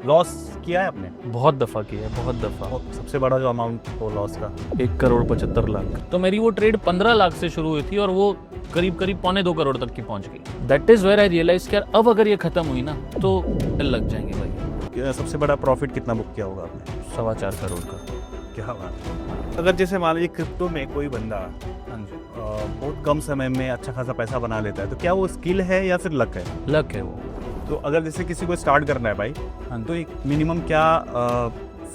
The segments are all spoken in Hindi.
लॉस किया है आपने? बहुत दफ़ा किया है, बहुत दफ़ा। और सबसे बड़ा जो अमाउंट हो लॉस का? 1,75,00,000। तो मेरी वो ट्रेड 15 लाख से शुरू हुई थी और वो करीब करीब 2.25 करोड़ तक की पहुंच गई। That is where I realize कि यार अब अगर ये ख़त्म हुई ना तो लग जाएंगे भाई। सबसे बड़ा प्रॉफिट कितना बुक किया होगा आपने? 4.25 करोड़ का। क्या बात है। अगर जैसे मान लीजिए क्रिप्टो में कोई बंदा हाँ जी, बहुत कम समय में अच्छा खासा पैसा बना लेता है, तो क्या वो स्किल है या फिर लक है? लक है वो। तो अगर जैसे किसी को स्टार्ट करना है भाई, हाँ तो एक मिनिमम क्या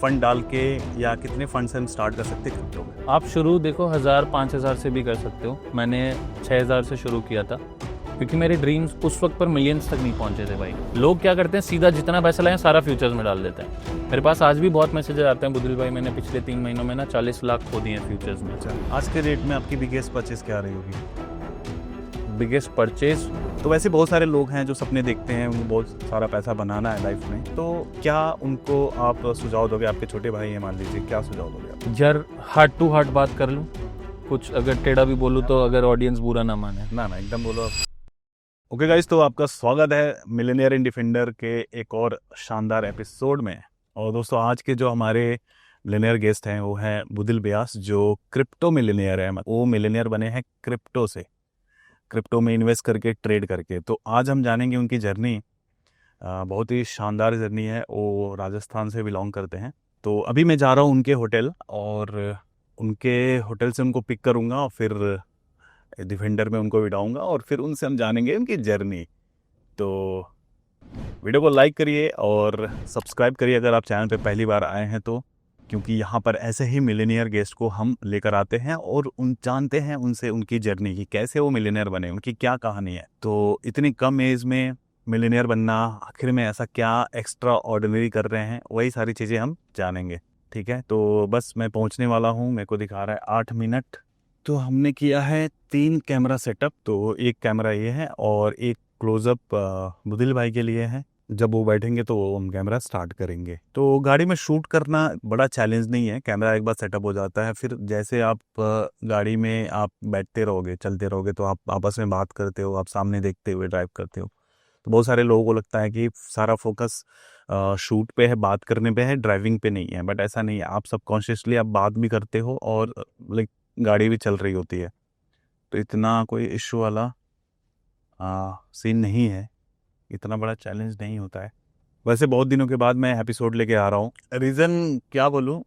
फंड डाल के या कितने फंड से हम स्टार्ट कर सकते हैं क्रिप्टो में? आप शुरू देखो 1,000-5,000 से भी कर सकते हो। मैंने 6,000 से शुरू किया था क्योंकि मेरे ड्रीम्स उस वक्त पर मिलियंस तक नहीं पहुंचे थे भाई। लोग क्या करते हैं, सीधा जितना पैसा लाएं सारा फ्यूचर्स में डाल देते हैं। मेरे पास आज भी बहुत मैसेजेस आते हैं, बुदिल भाई मैंने पिछले 3 महीनों में ना 40 लाख खो दिए हैं फ्यूचर्स में। अच्छा, आज के डेट में आपकी बिगेस्ट परचेज क्या रही होगी? बिगेस्ट परचेज, तो वैसे बहुत सारे लोग हैं जो सपने देखते हैं, उनको बहुत सारा पैसा बनाना है लाइफ में, तो क्या उनको आप सुझाव दोगे? आपके छोटे भाई हैं मान लीजिए, क्या सुझाव दोगे आप? यार हार्ट टू हार्ट बात कर लूँ, कुछ अगर टेढ़ा भी बोलूँ तो अगर ऑडियंस बुरा ना माने। ना ना, एकदम बोलो आप। ओके गाइस, तो आपका स्वागत है मिलियनेयर इन डिफेंडर के एक और शानदार एपिसोड में। और दोस्तों, आज के जो हमारे मिलियनेयर गेस्ट हैं वो हैं बुदिल व्यास, जो क्रिप्टो मिलियनेयर है। वो मिलियनेयर बने हैं क्रिप्टो से, क्रिप्टो में इन्वेस्ट करके, ट्रेड करके। तो आज हम जानेंगे उनकी जर्नी। बहुत ही शानदार जर्नी है। वो राजस्थान से बिलोंग करते हैं। तो अभी मैं जा रहा हूँ उनके होटल, और उनके होटल से उनको पिक करूँगा और फिर डिफेंडर में उनको बिठाऊंगा, और फिर उनसे हम जानेंगे उनकी जर्नी। तो वीडियो को लाइक करिए और सब्सक्राइब करिए अगर आप चैनल पे पहली बार आए हैं तो, क्योंकि यहाँ पर ऐसे ही मिलियनियर गेस्ट को हम लेकर आते हैं और उन जानते हैं उनसे उनकी जर्नी की, कैसे वो मिलियनियर बने, उनकी क्या कहानी है। तो इतनी कम एज में मिलियनियर बनना, आखिर में ऐसा क्या एक्स्ट्रा ऑर्डिनरी कर रहे हैं, वही सारी चीज़ें हम जानेंगे। ठीक है, तो बस मैं पहुँचने वाला हूँ। मेरे को दिखा रहा है 8 मिनट। तो हमने किया है 3 कैमरा सेटअप। तो एक कैमरा ये है और एक क्लोजअप बुदिल भाई के लिए है। जब वो बैठेंगे तो हम कैमरा स्टार्ट करेंगे। तो गाड़ी में शूट करना बड़ा चैलेंज नहीं है, कैमरा एक बार सेटअप हो जाता है, फिर जैसे आप गाड़ी में आप बैठते रहोगे, चलते रहोगे, तो आप आपस में बात करते हो, आप सामने देखते हुए ड्राइव करते हो। तो बहुत सारे लोगों को लगता है कि सारा फोकस शूट पे है, बात करने पे है, ड्राइविंग पे नहीं है। बट ऐसा नहीं है, आप सबकॉन्शियसली आप बात भी करते हो और लाइक गाड़ी भी चल रही होती है। तो इतना कोई इश्यू वाला सीन नहीं है, इतना बड़ा चैलेंज नहीं होता है। वैसे बहुत दिनों के बाद मैं एपिसोड लेके आ रहा हूँ। रीज़न क्या बोलूँ,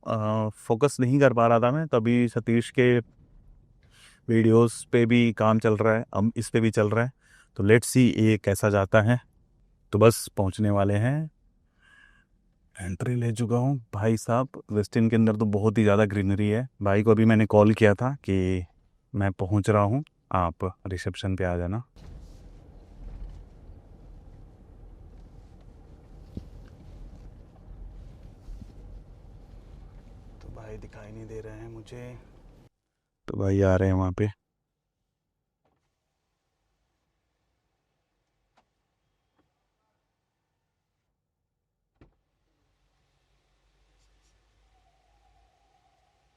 फोकस नहीं कर पा रहा था मैं, तभी सतीश के वीडियोस पे भी काम चल रहा है, हम इस पे भी चल रहा है। तो लेट्स सी ये कैसा जाता है। तो बस पहुँचने वाले हैं। एंट्री ले चुका हूँ भाई साहब। वेस्टिन के अंदर तो बहुत ही ज़्यादा ग्रीनरी है। भाई को अभी मैंने कॉल किया था कि मैं पहुँच रहा हूँ, आप रिसेप्शन पे आ जाना। तो भाई दिखाई नहीं दे रहे हैं मुझे, तो भाई आ रहे हैं वहाँ पे।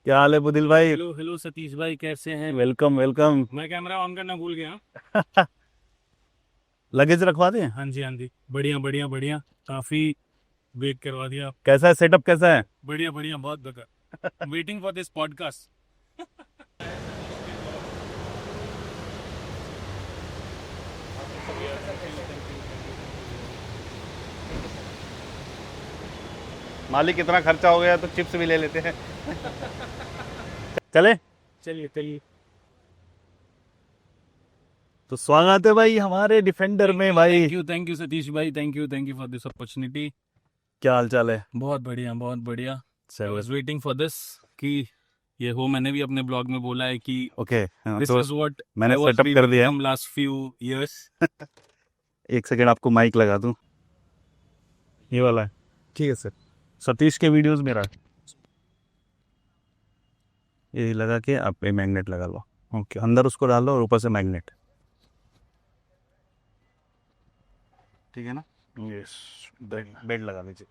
क्या हाल है बुदिल भाई? हेलो हेलो सतीश भाई, कैसे हैं? Welcome welcome. मैं कैमरा ऑन करना भूल गया। लगेज रखवा दें? हाँ जी हाँ जी, बढ़िया बढ़िया बढ़िया, काफी वेट करवा दिया आप। कैसा है सेटअप, कैसा है? बढ़िया बढ़िया, बहुत बेकार। Waiting for this podcast. मालिक इतना खर्चा हो गया तो चिप्स भी ले लेते हैं। चले। चलिए चलिए। तो स्वागत है भाई हमारे डिफेंडर में भाई। थैंक यू सतीश भाई, thank you for this opportunity. क्या हाल चाल है? बहुत बढ़िया बहुत बढ़िया। आई चलो वाज वेटिंग फॉर दिस कि ये हो। मैंने भी अपने ब्लॉग में बोला है कि ओके। दिस तो इज व्हाट मैंने सेटअप कर दिया है। Last few years. एक सेकंड, आपको माइक लगा दूं, ये वाला है। ठीक है सर। सतीश के वीडियोस मेरा है। ये लगा के आप ये मैग्नेट लगा लो। ओके, अंदर उसको डाल लो और ऊपर से मैग्नेट। ठीक है ना? यस, बेड लगा दीजिए।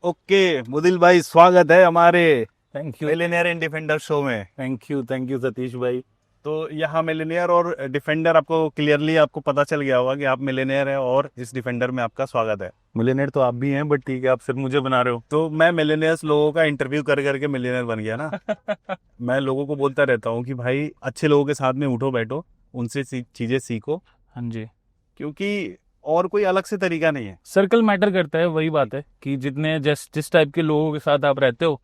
ओके बुदिल भाई, स्वागत है हमारे thank you millionaire in defender show में। थैंक यू सतीश भाई। तो यहाँ मिलेनियर और डिफेंडर आपको क्लियरली आपको पता चल गया होगा कि आप मिलेनियर है और इस डिफेंडर में आपका स्वागत है। मिलेनियर तो आप भी हैं, बट ठीक है, आप सिर्फ मुझे बना रहे हो। तो मैं मिलेनियर्स लोगों का इंटरव्यू कर करके मिलेनियर बन गया ना। मैं लोगों को बोलता रहता हूँ कि भाई अच्छे लोगों के साथ में उठो बैठो, उनसे चीजें सीखो, हाँ जी, क्योंकि और कोई अलग से तरीका नहीं है। सर्कल मैटर करता है, वही बात है कि जिस टाइप के लोगों के साथ आप रहते हो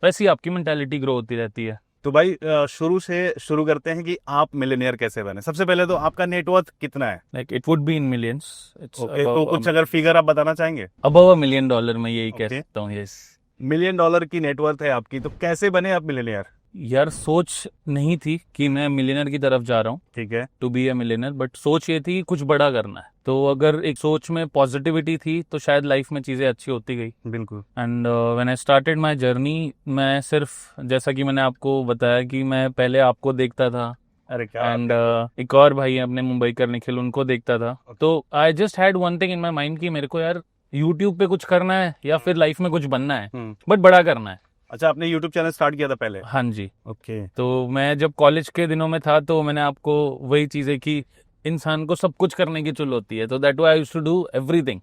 वैसी आपकी मेंटालिटी ग्रो होती रहती है। तो भाई शुरू से शुरू करते हैं कि आप मिलेनियर कैसे बने। सबसे पहले तो आपका नेटवर्थ कितना है? Like it would be in millions. It's okay, तो कुछ अगर फिगर आप बताना चाहेंगे? अबव $1 मिलियन, मैं यही कह Okay. सकता हूँ। यस, $1 मिलियन की नेटवर्थ है आपकी, तो कैसे बने आप मिलेनियर? यार सोच नहीं थी कि मैं मिलियनर की तरफ जा रहा हूँ, ठीक है। To be a millionaire, but सोच ये थी कि कुछ बड़ा करना है। तो अगर एक सोच में पॉजिटिविटी थी तो शायद लाइफ में चीज़ें अच्छी होती गई। बिल्कुल। And when I started my journey, मैं सिर्फ जैसा कि मैंने आपको बताया कि मैं पहले आपको देखता था, अरे क्या एंड एक और भाई हैं अपने मुंबई कर निखिल, उनको देखता था। तो I just had one thing in my mind कि मेरे को यार यूट्यूब पे कुछ करना है या फिर लाइफ में कुछ बनना है, बट बड़ा करना है। अच्छा, आपने यूट्यूब चैनल स्टार्ट किया था पहले? हाँ जी। ओके। तो मैं जब कॉलेज के दिनों में था तो मैंने आपको वही चीज़ें कि इंसान को सब कुछ करने की चुल होती है, तो that why I used to do everything.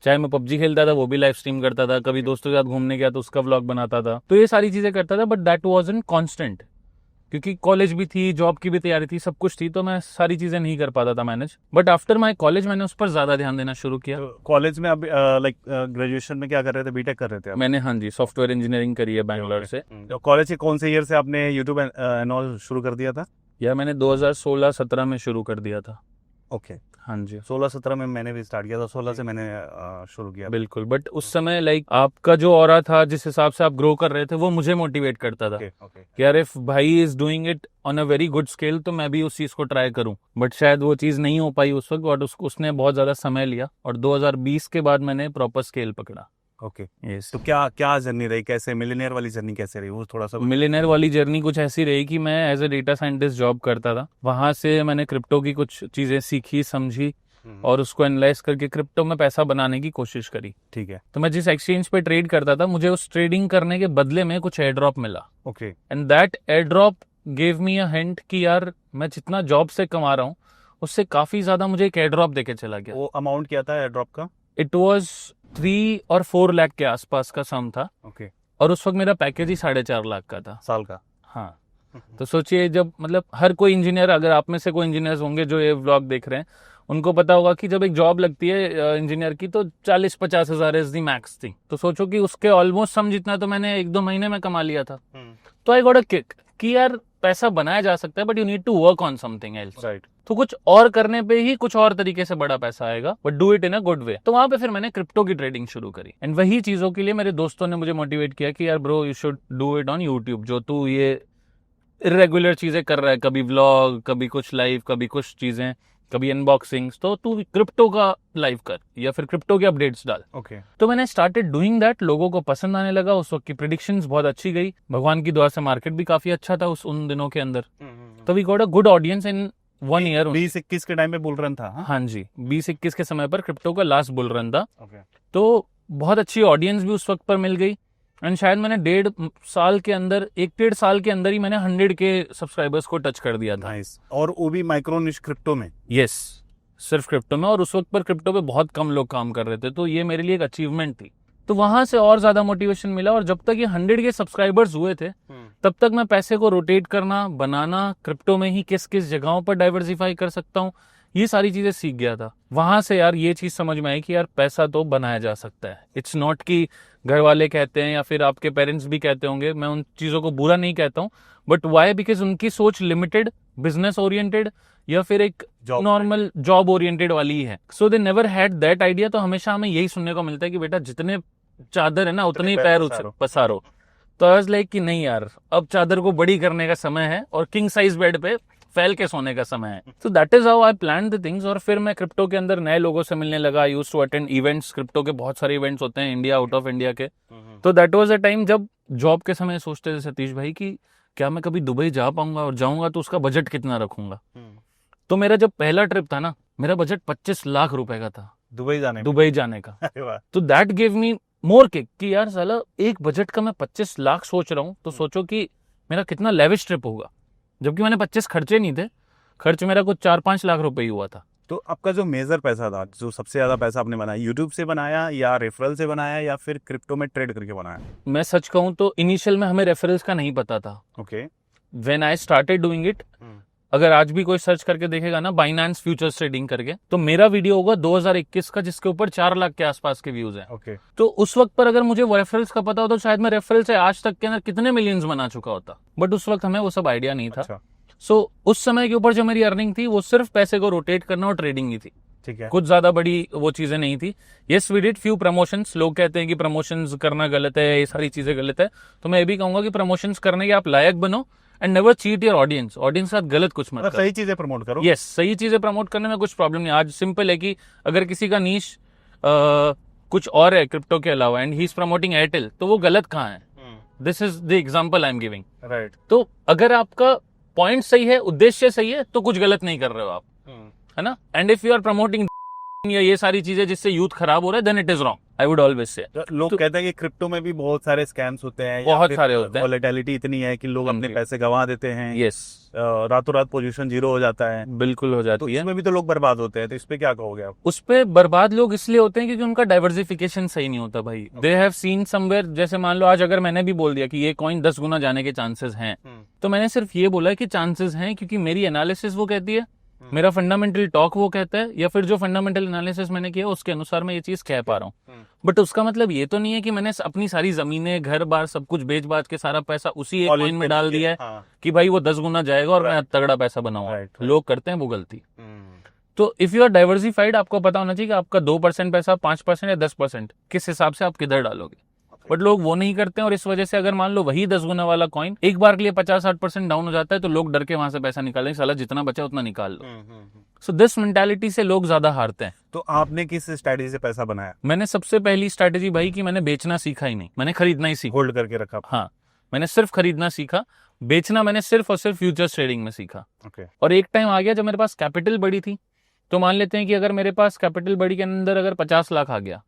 चाहे मैं पबजी खेलता था वो भी लाइव स्ट्रीम करता था, कभी दोस्तों के साथ घूमने गया तो उसका व्लॉग बनाता था, तो ये सारी चीज़ें करता था, बट दैट वाजंट कांस्टेंट, क्योंकि कॉलेज भी थी, जॉब की भी तैयारी थी, सब कुछ थी, तो मैं सारी चीज़ें नहीं कर पाता था manage. But after my college मैंने उस पर ज़्यादा ध्यान देना शुरू किया। तो कॉलेज में आप लाइक ग्रेजुएशन में क्या कर रहे थे? बीटेक कर रहे थे आप? मैंने, हाँ जी, सॉफ्टवेयर इंजीनियरिंग करी है बैंगलोर से। तो कॉलेज के कौन से ईयर से आपने यूट्यूब एंड ऑल शुरू कर दिया था? या मैंने 2016-17 में शुरू कर दिया था। ओके। हाँ जी, 16-17 में मैंने भी स्टार्ट किया था, 16 से मैंने शुरू किया। बिल्कुल। बट उस समय लाइक आपका जो ऑरा था, जिस हिसाब से आप ग्रो कर रहे थे, वो मुझे मोटिवेट करता था कि यार इफ भाई is doing it on a very good scale तो मैं भी उस चीज को ट्राई करूं। बट शायद वो चीज नहीं हो पाई उस वक्त, और उसने बहुत ज्यादा समय लिया, और 2020 के बाद मैंने प्रॉपर स्केल पकड़ा। ओके। यस। तो क्या क्या जर्नी रही, कैसे मिलियनेयर वाली जर्नी कैसे रही, वो थोड़ा सा? मिलियनेयर वाली जर्नी कुछ ऐसी रही कि मैं as a data scientist job करता था, वहां से मैंने क्रिप्टो की कुछ चीजें सीखी, समझी, और उसको एनालाइज करके क्रिप्टो में पैसा बनाने की कोशिश करी। ठीक है। तो मैं जिस एक्सचेंज पे ट्रेड करता था, मुझे उस ट्रेडिंग करने के बदले में कुछ एयर ड्रॉप मिला। Okay. And that air drop gave me a hint कि यार मैं जितना जॉब से कमा रहा हूँ उससे काफी ज्यादा मुझे एक एयर ड्रॉप देके चला गया। वो अमाउंट क्या था एयर ड्रॉप का? इट वाज 3 और 4 लाख के आसपास का सम था। ओके। और उस वक्त मेरा पैकेज ही 4.5 लाख का था साल का? हाँ। तो सोचिए, जब मतलब हर कोई इंजीनियर, अगर आप में से कोई इंजीनियर्स होंगे जो ये व्लॉग देख रहे हैं, उनको पता होगा कि जब एक जॉब लगती है इंजीनियर की तो 40-50 हज़ार इज दी मैक्स थी। तो सोचो कि उसके ऑलमोस्ट सम जितना तो मैंने 1-2 महीने में कमा लिया था। तो आई गॉट अ किक कि यार पैसा बनाया जा सकता है, but you need to work on something else. Right. तो कुछ और करने पे ही कुछ और तरीके से बड़ा पैसा आएगा, but do it in a good way. तो वहां पे फिर मैंने क्रिप्टो की ट्रेडिंग शुरू करी, एंड वही चीजों के लिए मेरे दोस्तों ने मुझे मोटिवेट किया कि यार bro you should do it on YouTube. जो तू ये इरेगुलर चीजें कर रहा है, कभी व्लॉग, कभी कुछ लाइव, कभी कुछ चीजें, कभी अनबॉक्सिंग्स, तो तू क्रिप्टो का लाइव कर या फिर क्रिप्टो के अपडेट्स डाल। ओके। तो मैंने स्टार्टेड डूइंग दैट, लोगों को पसंद आने लगा। उस वक्त की प्रेडिक्शंस बहुत अच्छी गई, भगवान की दुआ से मार्केट भी काफी अच्छा था उन दिनों के अंदर। तो we got a good audience in 1 year. 2021 के टाइम पे बुल रन था? हाँ जी, 2021 के समय पर क्रिप्टो का लास्ट बुल रन था। ओके। तो बहुत अच्छी ऑडियंस भी उस वक्त पर मिल गई, एंड शायद मैंने 1.5 साल के अंदर, 1-1.5 साल के अंदर ही मैंने 100 के सब्सक्राइबर्स को टच कर दिया था। नाइस। और वो भी माइक्रो निश क्रिप्टो में? यस, सिर्फ क्रिप्टो में। और उस वक्त पर क्रिप्टो पे बहुत कम लोग काम कर रहे थे, तो ये मेरे लिए एक अचीवमेंट थी। तो वहां से और ज्यादा मोटिवेशन मिला, और जब तक ये 100 के सब्सक्राइबर्स हुए थे तब तक मैं पैसे को रोटेट करना, बनाना, क्रिप्टो में ही किस किस जगहों पर डाइवर्सिफाई कर सकता हूँ, ये सारी चीजें सीख गया था। वहां से यार ये चीज समझ में आई कि यार पैसा तो बनाया जा सकता है। इट्स नॉट कि घर वाले कहते हैं या फिर आपके पेरेंट्स भी कहते होंगे, मैं उन चीजों को बुरा नहीं कहता हूँ, बट वाई, बिकॉज उनकी सोच लिमिटेड, बिजनेस ओरिएंटेड या फिर एक नॉर्मल जॉब ओरिएंटेड वाली ही है। So they never had that idea. तो हमेशा हमें यही सुनने को मिलता है कि बेटा जितने चादर है ना उतने ही पैर पसारो। तो आई वाज लाइक कि नहीं यार, अब चादर को बड़ी करने का समय है और किंग साइज बेड पे फैल के सोने का समय है। तो that is how I plan the things. और फिर मैं क्रिप्टो के अंदर नए लोगों से मिलने लगा। I used to attend events, crypto के बहुत सारे इवेंट्स होते हैं इंडिया, आउट ऑफ इंडिया के। तो दैट वाज अ टाइम जब जॉब के समय सोचते थे सतीश भाई कि क्या मैं कभी दुबई जा पाऊंगा, और जाऊंगा तो उसका बजट कितना रखूंगा। तो मेरा जब पहला ट्रिप था ना, मेरा बजट 25 लाख रुपए का था दुबई जाने का। तो that give me more kick कि यार साला एक बजट का मैं 25 लाख सोच रहा हूँ, तो सोचो कि मेरा कितना लेविश ट्रिप होगा। जबकि मैंने 25 खर्चे नहीं थे, खर्च मेरा कुछ 4-5 लाख रुपए ही हुआ था। तो आपका जो मेजर पैसा था, जो सबसे ज्यादा पैसा आपने बनाया, यूट्यूब से बनाया या रेफरल से बनाया या फिर क्रिप्टो में ट्रेड करके बनाया? मैं सच कहूँ तो इनिशियल में हमें रेफरल्स का नहीं पता था। Okay. When I started doing it, अगर आज भी कोई सर्च करके देखेगा ना बाइनेंस फ्यूचर्स ट्रेडिंग करके, तो मेरा वीडियो होगा 2021 का जिसके ऊपर 4 लाख के आसपास के व्यूज हैं। ओके। तो उस वक्त पर अगर मुझे वो रेफरल्स का पता होता तो शायद मैं रेफरल से आज तक के अंदर कितने मिलियंस बना चुका होता, बट उस वक्त हमें वो सब आइडिया नहीं था। अच्छा। सो उस समय के ऊपर जो मेरी अर्निंग थी वो सिर्फ पैसे को रोटेट करना और ट्रेडिंग ही थी, ठीक है। कुछ ज्यादा बड़ी वो चीजें नहीं थी। Yes we did few promotions. लोग कहते हैं कि प्रमोशंस करना गलत है, ये सारी चीजें गलत है, तो मैं ये भी कहूंगा कि प्रमोशंस करने के आप लायक बनो and never cheat your audience. Audience के साथ गलत कुछ मत करो, सही चीजें प्रमोट करो। यस सही चीजें प्रमोट करने में कुछ प्रॉब्लम नहीं। आज सिंपल है कि अगर किसी का नीश कुछ और है क्रिप्टो के अलावा and he is promoting Airtel, तो वो गलत कहाँ है? This is the example I am giving. Right. तो अगर आपका पॉइंट सही है, उद्देश्य सही है, तो कुछ गलत नहीं कर रहे हो आप, है ना? And if you are promoting या ये सारी चीजें जिससे यूथ खराब हो रहा है, then it is wrong, I would always say. लोग कहते हैं कि क्रिप्टो में भी बहुत सारे स्कैम्स होते हैं, बहुत सारे होते हैं, वोलेटिलिटी इतनी है कि लोग अपने पैसे गंवा देते हैं। यस, रातों रात पोजीशन जीरो हो जाता है। बिल्कुल हो तो जाती है। इसमें भी तो लोग बर्बाद होते हैं, तो इस पे क्या कहोगे आप? उस पे बर्बाद लोग इसलिए होते हैं क्योंकि उनका डाइवर्सिफिकेशन सही नहीं होता भाई। दे हैव सीन समवेयर, जैसे मान लो आज अगर मैंने भी बोल दिया कि ये कॉइन 10 गुना जाने के चांसेस हैं, तो मैंने सिर्फ ये बोला कि चांसेस हैं क्योंकि मेरी एनालिसिस वो कहती है, मेरा फंडामेंटल टॉक वो कहता है, या फिर जो फंडामेंटल एनालिसिस मैंने किया उसके अनुसार मैं ये चीज कह पा रहा हूँ। बट उसका मतलब ये तो नहीं है कि मैंने अपनी सारी जमीनें, घर बार सब कुछ बेच बाच के सारा पैसा उसी एक कॉइन में डाल दिया है कि भाई वो 10 गुना जाएगा और मैं तगड़ा पैसा बनाऊंगा। लोग करते हैं वो गलती। तो इफ यू आर डाइवर्सिफाइड, आपको पता होना चाहिए कि आपका 2% पैसा, 5% या 10% किस हिसाब से आप किधर डालोगे। बट लोग वो नहीं करते हैं, और इस वजह से अगर मान लो वही 10 गुना वाला कॉइन एक बार के लिए 50-60% डाउन हो जाता है, तो लोग डर के वहां से पैसा निकालेंगे, साला जितना बचा उतना निकाल लो। सो दिस मेंटालिटी से लोग ज्यादा हारते हैं। तो आपने किस स्ट्रैटेजी से पैसा बनाया? मैंने सबसे पहली स्ट्रैटेजी भाई कि मैंने बेचना सीखा ही नहीं, मैंने खरीदना ही सीखा। होल्ड करके रखा? हाँ, मैंने सिर्फ खरीदना सीखा, बेचना मैंने सिर्फ और सिर्फ फ्यूचर्स ट्रेडिंग में सीखा। ओके। और एक टाइम आ गया जब मेरे पास कैपिटल बड़ी थी, तो मान लेते हैं कि अगर मेरे पास कैपिटल बड़ी के अंदर अगर 50 लाख आ गया,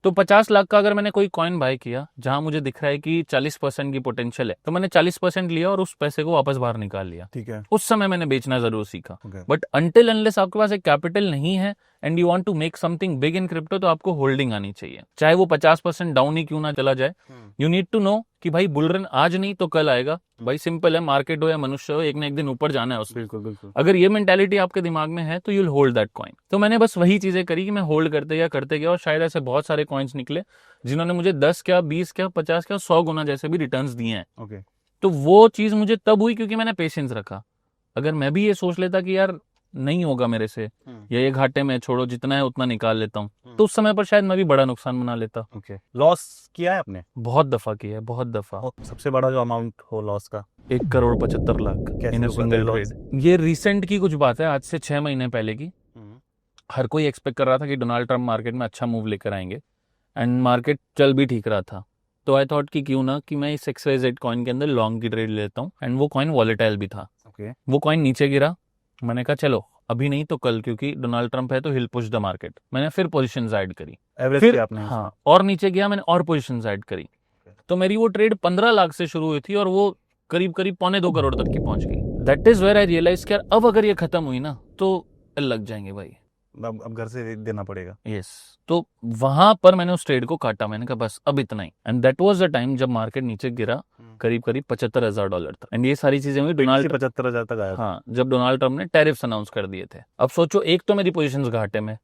तो 50 लाख का अगर मैंने कोई कॉइन बाय किया जहां मुझे दिख रहा है कि 40% की पोटेंशियल है, तो मैंने 40% लिया और उस पैसे को वापस बाहर निकाल लिया। ठीक है। उस समय मैंने बेचना जरूर सीखा। बट अनटिल अनलेस आपके पास एक कैपिटल नहीं है and you want to make something big in crypto, तो आपको होल्डिंग आनी चाहिए, चाहे वो 50% डाउन ही क्यों ना चला जाए। यू नीड टू नो कि भाई बुल रन आज नहीं तो कल आएगा। भाई सिंपल है, मार्केट हो या मनुष्य हो, एक ना एक दिन ऊपर जाना है उसमें। बिल्कुल बिल्कुल। अगर ये मेंटालिटी आपके दिमाग में है तो you will hold that coin. तो मैंने बस वही चीजें करी कि मैं होल्ड करते गया और शायद ऐसे बहुत सारे कॉइन्स निकले जिन्होंने मुझे 10 क्या 20 क्या 50 क्या 100 गुना जैसे भी रिटर्न्स दिए हैं। ओके। तो वो चीज मुझे तब हुई क्योंकि मैंने पेशेंस रखा। अगर मैं भी ये सोच लेता कि यार नहीं होगा मेरे से, या ये घाटे में छोड़ो, जितना है उतना निकाल लेता हूँ, तो उस समय पर शायद मैं भी बड़ा नुकसान बना लेता। ओके। लॉस किया है आपने? बहुत दफा किया है, बहुत दफा। सबसे बड़ा जो अमाउंट हो लॉस का? 1,75 लाख इन अ सिंगल ट्रेड। ये रिसेंट की कुछ बात है, आज से 6 महीने पहले की। हर कोई एक्सपेक्ट कर रहा था कि डोनाल्ड ट्रम्प मार्केट में अच्छा मूव लेकर आएंगे एंड मार्केट चल भी ठीक रहा था। तो आई थॉट कि क्यों ना कि मैं इस XYZ कॉइन के अंदर लॉन्ग की ट्रेड लेता हूँ, एंड वो कॉइन वॉलेटाइल भी था। वो कॉइन नीचे गिरा, मैंने कहा चलो अभी नहीं तो कल, क्योंकि डोनाल्ड ट्रम्प है तो हिल पुश द मार्केट। मैंने फिर पोजीशंस ऐड करी, फिर आपने? हाँ, और नीचे गया, मैंने और पोजीशंस ऐड करी। तो मेरी वो ट्रेड 15 लाख से शुरू हुई थी और वो करीब करीब 1.25 करोड़ तक की पहुंच गई। That is where I realize कि यार अब अगर ये खत्म हुई ना तो लग जाएंगे भाई, अब घर से देना पड़ेगा। यस। तो वहां पर मैंने उस ट्रेड को काटा, मैंने कहा बस अब इतना ही। And that was the time जब मार्केट नीचे गिरा करीब करीब $75,000 था। एंड ये सारी चीजें हुई 75,000 तक आया। हाँ, जब डोनाल्ड ट्रम्प ने टैरिफ्स अनाउंस कर दिए थे। अब सोचो, एक तो मेरी पोजीशंस घाटे में,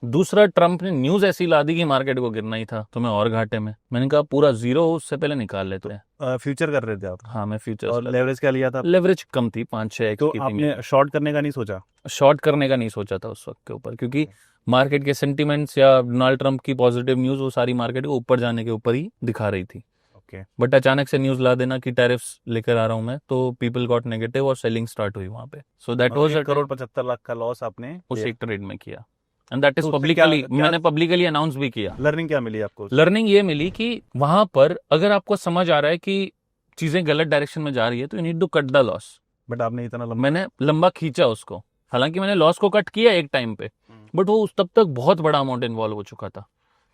दूसरा ट्रम्प ने न्यूज ऐसी ला दी कि मार्केट को गिरना ही था, तो मैं और घाटे में। मैंने कहा पूरा जीरो उससे पहले निकाल लेते हैं। फ्यूचर कर रहे थे आप? हाँ, मैं फ्यूचर। और लेवरेज क्या लिया था? लेवरेज कम थी, 5-6 तो आपने शॉर्ट करने का नहीं सोचा? शॉर्ट करने का नहीं सोचा था उस वक्त के ऊपर, क्योंकि मार्केट के सेंटिमेंट्स या डोनाल्ड ट्रम्प की पॉजिटिव न्यूज वो सारी मार्केट को ऊपर जाने के ऊपर ही दिखा रही थी। बट अचानक से न्यूज ला देना कि टैरिफ्स लेकर आ रहा हूं मैं, तो पीपल गॉट नेगेटिव और सेलिंग स्टार्ट हुई वहां पे। सो दैट वाज 1,75 का लॉस आपने उस एक ट्रेड में किया, एंड दैट इज पब्लिकली, मैंने पब्लिकली अनाउंस भी किया। लर्निंग क्या मिली आपको? लर्निंग ये मिली कि वहां पर अगर आपको समझ आ रहा है कि चीजें गलत डायरेक्शन में जा रही है, तो you need to cut the loss. But आपने इतना मैंने लंबा खींचा उसको, हालांकि मैंने लॉस को कट किया एक टाइम पे, बट वो तब तक बहुत बड़ा अमाउंट इन्वॉल्व हो चुका था।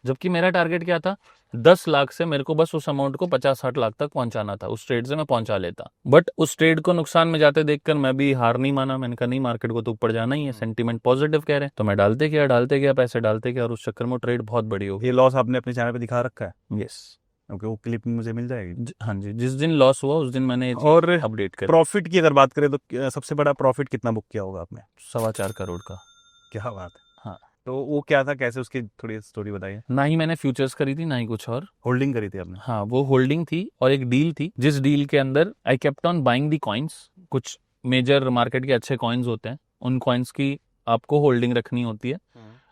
जबकि मेरा टारगेट क्या था, 10 लाख से मेरे को बस उस अमाउंट को 50-60 लाख तक पहुंचाना था, उस ट्रेड से मैं पहुंचा लेता। बट उस ट्रेड को नुकसान में जाते देखकर मैं भी हार नहीं माना, मैंने कहा नहीं, मार्केट को तो ऊपर जाना ही है, सेंटीमेंट पॉजिटिव कह रहे हैं, तो मैं डालते गया पैसे डालते गया, और उस चक्कर में ट्रेड बहुत बड़ी हो गई। ये लॉस आपने अपने चैनल पे दिखा रखा है? यस। ओके, वो क्लिप मुझे मिल जाएगी? हाँ जी, जिस दिन लॉस हुआ उस दिन मैंने और अपडेट कर। प्रॉफिट की अगर बात करें तो सबसे बड़ा प्रॉफिट कितना बुक किया होगा आपने? 4.25 करोड़ का। क्या बात है। हाँ। तो वो क्या था, कैसे, उसकी थोड़ी स्टोरी बताइए। ना ही मैंने फ्यूचर्स करी थी, ना ही कुछ और। होल्डिंग करी थी आपने? हाँ, वो होल्डिंग थी, और एक डील थी, जिस डील के अंदर I kept on buying the coins. कुछ मेजर मार्केट के अच्छे कॉइन्स होते हैं, उन कॉइन्स की आपको होल्डिंग रखनी होती है,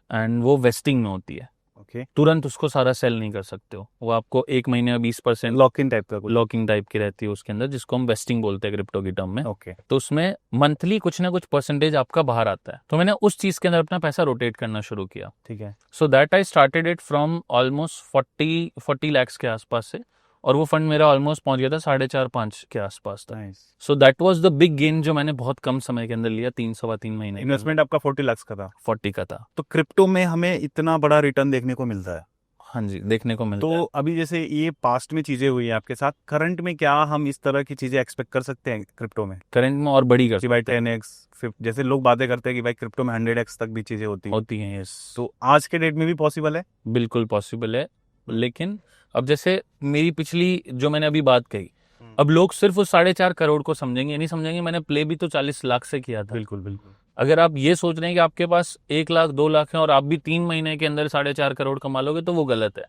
एंड वो वेस्टिंग में होती है। ओके। तुरंत उसको सारा सेल नहीं कर सकते हो, वो आपको 1 महीने में 20% लॉक-इन टाइप का कुछ? लॉकिंग टाइप की रहती है उसके अंदर, जिसको हम वेस्टिंग बोलते हैं क्रिप्टो की टर्म में। ओके। तो उसमें मंथली कुछ ना कुछ परसेंटेज आपका बाहर आता है, तो मैंने उस चीज के अंदर अपना पैसा रोटेट करना शुरू किया। ठीक है। So that I started it from almost 40 lakh के आसपास से, और वो फंड मेरा ऑलमोस्ट पहुंच गया था 4.5-5 के आसपास तक। Nice. So that was the big gain जो मैंने बहुत कम समय के अंदर लिया, 3-3.5 महीने के इन्वेस्टमेंट आपका 40 लाख का था? अंदर। 40 का था। तो क्रिप्टो में हमें इतना बड़ा रिटर्न देखने को मिलता है? हाँ जी, देखने को मिलता है। तो अभी जैसे ये पास्ट में चीजें हुई हैं आपके साथ, करंट में क्या हम इस तरह की चीजें एक्सपेक्ट कर सकते हैं क्रिप्टो में? करंट में और बड़ी कर कि भाई 10x, जैसे लोग बातें करते हैं कि भाई क्रिप्टो में 100x तक भी चीजें होती हैं। यस, तो आज के डेट में भी पॉसिबल है? बिल्कुल पॉसिबल है। लेकिन अब जैसे मेरी पिछली जो मैंने अभी बात कही, अब लोग सिर्फ उस 4.5 करोड़ को समझेंगे, नहीं समझेंगे मैंने प्ले भी तो 40 लाख से किया था। बिल्कुल बिल्कुल। अगर आप ये सोच रहे हैं कि आपके पास 1 लाख 2 लाख है और आप भी 3 महीने के अंदर 4.5 करोड़ कमा लोगे, तो वो गलत है।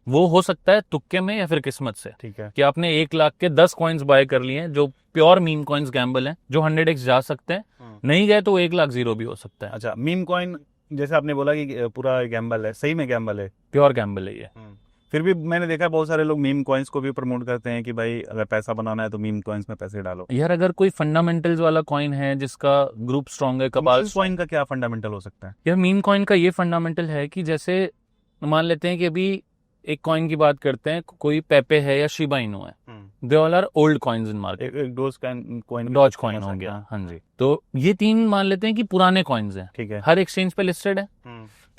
वो हो सकता है तुक्के में या फिर किस्मत से। ठीक है। कि आपने 1 लाख के 10 कॉइन्स बाय कर लिए हैं, जो प्योर मीम कॉइन्स गैम्बल हैं, जो 100x जा सकते हैं, नहीं गए तो 1 लाख जीरो भी हो सकता है। अच्छा, मीम कॉइन जैसे आपने बोला कि पूरा गैम्बल है, सही में गैम्बल है? प्योर गैम्बल है ये। फिर भी मैंने देखा है बहुत सारे लोग मीम कॉइन्स को भी प्रमोट करते हैं कि भाई अगर पैसा बनाना है तो मीम कॉइन्स में पैसे डालो। यार, अगर कोई फंडामेंटल्स वाला कॉइन है जिसका ग्रुप स्ट्रांग है, कपाल कॉइन का क्या फंडामेंटल हो सकता है? यार, मीम कॉइन का ये फंडामेंटल है कि जैसे मान लेते हैं कि अभी एक कॉइन की बात करते हैं, कोई पेपे है या शिबा इनू है, they all are old coins in market. एक डोज कॉइन, डॉज कॉइन हो गया। हाँ जी। तो ये 3 मान लेते हैं कि पुराने कॉइन्स हैं, ठीक है, हर एक्सचेंज पे लिस्टेड है।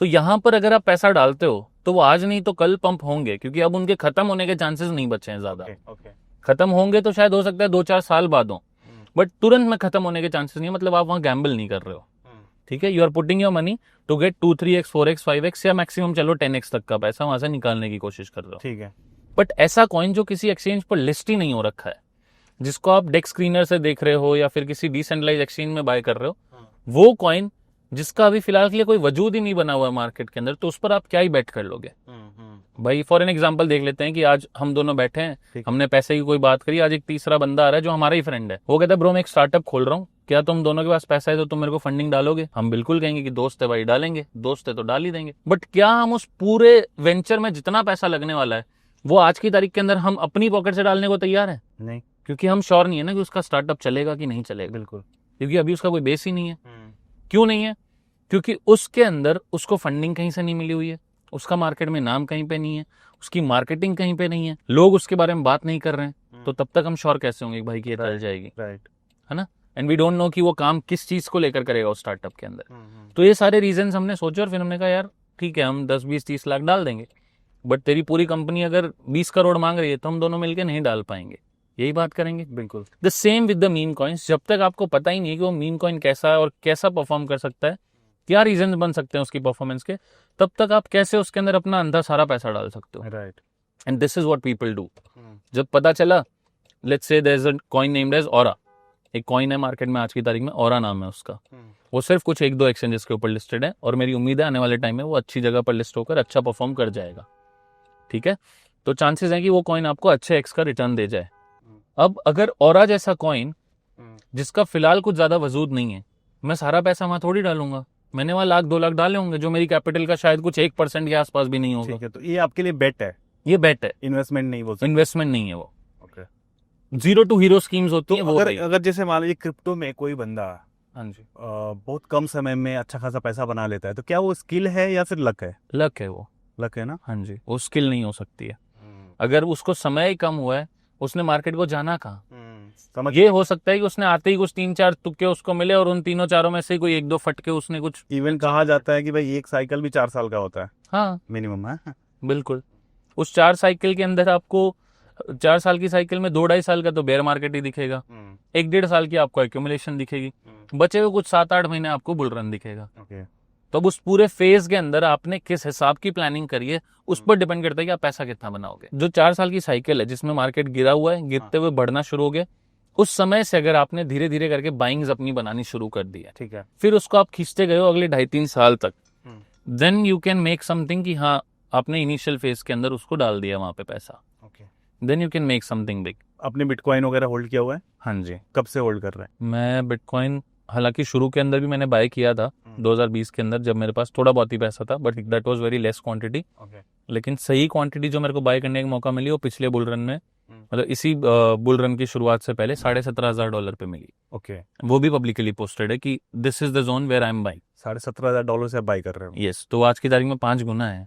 तो यहाँ पर अगर आप पैसा डालते हो तो वो आज नहीं तो कल पंप होंगे, क्योंकि अब उनके खत्म होने के चांसेस नहीं बचे हैं ज्यादा। खत्म होंगे तो शायद हो सकता है 2-4 साल बाद हो, बट तुरंत में खत्म होने के चांसेस नहीं है। मतलब आप वहां गैम्बल नहीं कर रहे हो, ठीक है। You are putting your money to get 2, 3x, 4x, 5x या मैक्सिमम चलो 10x तक का पैसा वहां से निकालने की कोशिश कर रहे हो, ठीक है। बट ऐसा कॉइन जो किसी एक्सचेंज पर लिस्ट ही नहीं हो रखा है, जिसको आप डेक्स स्क्रीनर से देख रहे हो या फिर किसी डिसेंट्रलाइज एक्सचेंज में बाय कर रहे हो, वो कॉइन जिसका अभी फिलहाल के लिए कोई वजूद ही नहीं बना हुआ है मार्केट के अंदर, तो उस पर आप क्या ही बेट कर लोगे? भाई फॉर एन एग्जांपल देख लेते हैं कि आज हम दोनों बैठे हैं, हमने पैसे की कोई बात करी, आज एक तीसरा बंदा आ रहा है जो हमारा ही फ्रेंड है, वो कहता है ब्रो मैं एक स्टार्टअप खोल रहा हूँ, क्या तुम दोनों के पास पैसा है तो तुम मेरे को फंडिंग डालोगे? हम बिल्कुल कहेंगे कि दोस्त है भाई, डालेंगे, दोस्त है तो डाल ही देंगे। बट क्या हम उस पूरे वेंचर में जितना पैसा लगने वाला है वो आज की तारीख के अंदर हम अपनी पॉकेट से डालने को तैयार है? नहीं, क्योंकि हम श्योर नहीं है ना कि उसका स्टार्टअप चलेगा कि नहीं चलेगा। बिल्कुल, क्योंकि अभी उसका कोई बेस ही नहीं है। क्यों नहीं है? क्योंकि उसके अंदर उसको फंडिंग कहीं से नहीं मिली हुई है, उसका मार्केट में नाम कहीं पे नहीं है, उसकी मार्केटिंग कहीं पे नहीं है, लोग उसके बारे में बात नहीं कर रहे हैं, तो तब तक हम श्योर कैसे होंगे कि भाई कि ये चल जाएगी? राइट, है ना। एंड वी डोंट नो कि वो काम किस चीज को लेकर करेगा उस स्टार्टअप के अंदर। तो ये सारे रीजन हमने सोचे और फिर हमने कहा यार ठीक है, हम 10, 20, 30 लाख डाल देंगे, बट तेरी पूरी कंपनी अगर 20 करोड़ मांग रही है तो हम दोनों मिलकर नहीं डाल पाएंगे, यही बात करेंगे। बिल्कुल। The same with the meme coins, जब तक आपको पता ही नहीं है कि वो मीम कॉइन कैसा है और कैसा परफॉर्म कर सकता है, क्या रीजन बन सकते हैं उसकी परफॉर्मेंस के, तब तक आप कैसे उसके अंदर अपना अंदर सारा पैसा डाल सकते हो। Right. And this is what people do. जब पता चला, let's say there is a coin named as aura, एक कॉइन है मार्केट में आज की तारीख में, ऑरा नाम है उसका, वो सिर्फ कुछ 1-2 एक्सचेंजेस के ऊपर लिस्टेड है, और मेरी उम्मीद है आने वाले टाइम में वो अच्छी जगह पर लिस्ट होकर अच्छा परफॉर्म कर जाएगा, ठीक है। तो चांसेस हैं कि वो कॉइन आपको अच्छे एक्स का रिटर्न दे जाए। अब अगर ऑरा जैसा कॉइन जिसका फिलहाल कुछ ज्यादा वजूद नहीं है, मैं सारा पैसा वहां थोड़ी डालूंगा, मैंने वहां 1-2 लाख डाले होंगे, जो मेरी कैपिटल का शायद कुछ 1% के आसपास भी नहीं होगा। ठीक है, तो ये आपके लिए बेट है? ये बेट है, इन्वेस्टमेंट नहीं बोल सकते? इन्वेस्टमेंट नहीं है वो। ओके। 0 टू हीरो स्कीम्स होती तो है वो। अगर जैसे मान लीजिए क्रिप्टो में कोई बंदा हाँ जी, बहुत कम समय में अच्छा खासा पैसा बना लेता है, तो क्या वो स्किल है या फिर लक है? लक है वो। लक है ना? हाँ जी, वो स्किल नहीं हो सकती है। अगर उसको समय ही कम हुआ है, उसने मार्केट को जाना कहाँ? समझ। ये हो सकता है कि उसने आते ही कुछ 3-4 तुक्के उसको मिले और उन तीनों चारों में से कोई 1-2 फटके उसने कुछ। इवन कहा जाता है कि भाई एक साइकिल भी 4 साल का होता है। हाँ मिनिमम है। बिल्कुल। उस 4 साइकिल के अंदर आपको 4 साल की साइकिल में 2-2.5 साल का तो बेयर मार्केट ही दिखेगा, 1-1.5 साल की आपको एक्यूमुलेशन दिखेगी, बचे हुए कुछ 7-8 महीने आपको बुल रन दिखेगा। तो अब उस पूरे फेज के अंदर आपने किस हिसाब की प्लानिंग करी है उस पर डिपेंड करता है कि आप पैसा कितना बनाओगे। जो 4 साल की साइकिल है जिसमें मार्केट गिरा हुआ है, गिरते हुए बढ़ना शुरू हो गया, उस समय से अगर आपने धीरे धीरे करके बाइंग्स अपनी बनानी शुरू कर दी है, ठीक है, फिर उसको आप खींचते गए हो अगले 2.5-3 साल तक, then you can make something कि हाँ आपने इनिशियल फेज के अंदर उसको डाल दिया वहां पे पैसा, then you can make something big. आपने बिटकॉइन वगैरह होल्ड किया हुआ है? हाँ जी, कब से होल्ड कर रहे हैं? मैं बिटकॉइन हालांकि शुरू के अंदर भी मैंने बाय किया था 2020 के अंदर, जब मेरे पास थोड़ा बहुत ही पैसा था, but that was very less quantity. लेकिन सही क्वांटिटी जो मेरे को बाय करने का मौका मिली वो पिछले बुल रन में, मतलब इसी बुल रन की शुरुआत से पहले $17,500 पे मिली। ओके, वो भी पब्लिकली पोस्टेड है कि this is the zone where I am buying. $17,500 से आप बाई कर रहे हो? यस, तो आज की तारीख में 5 गुना है।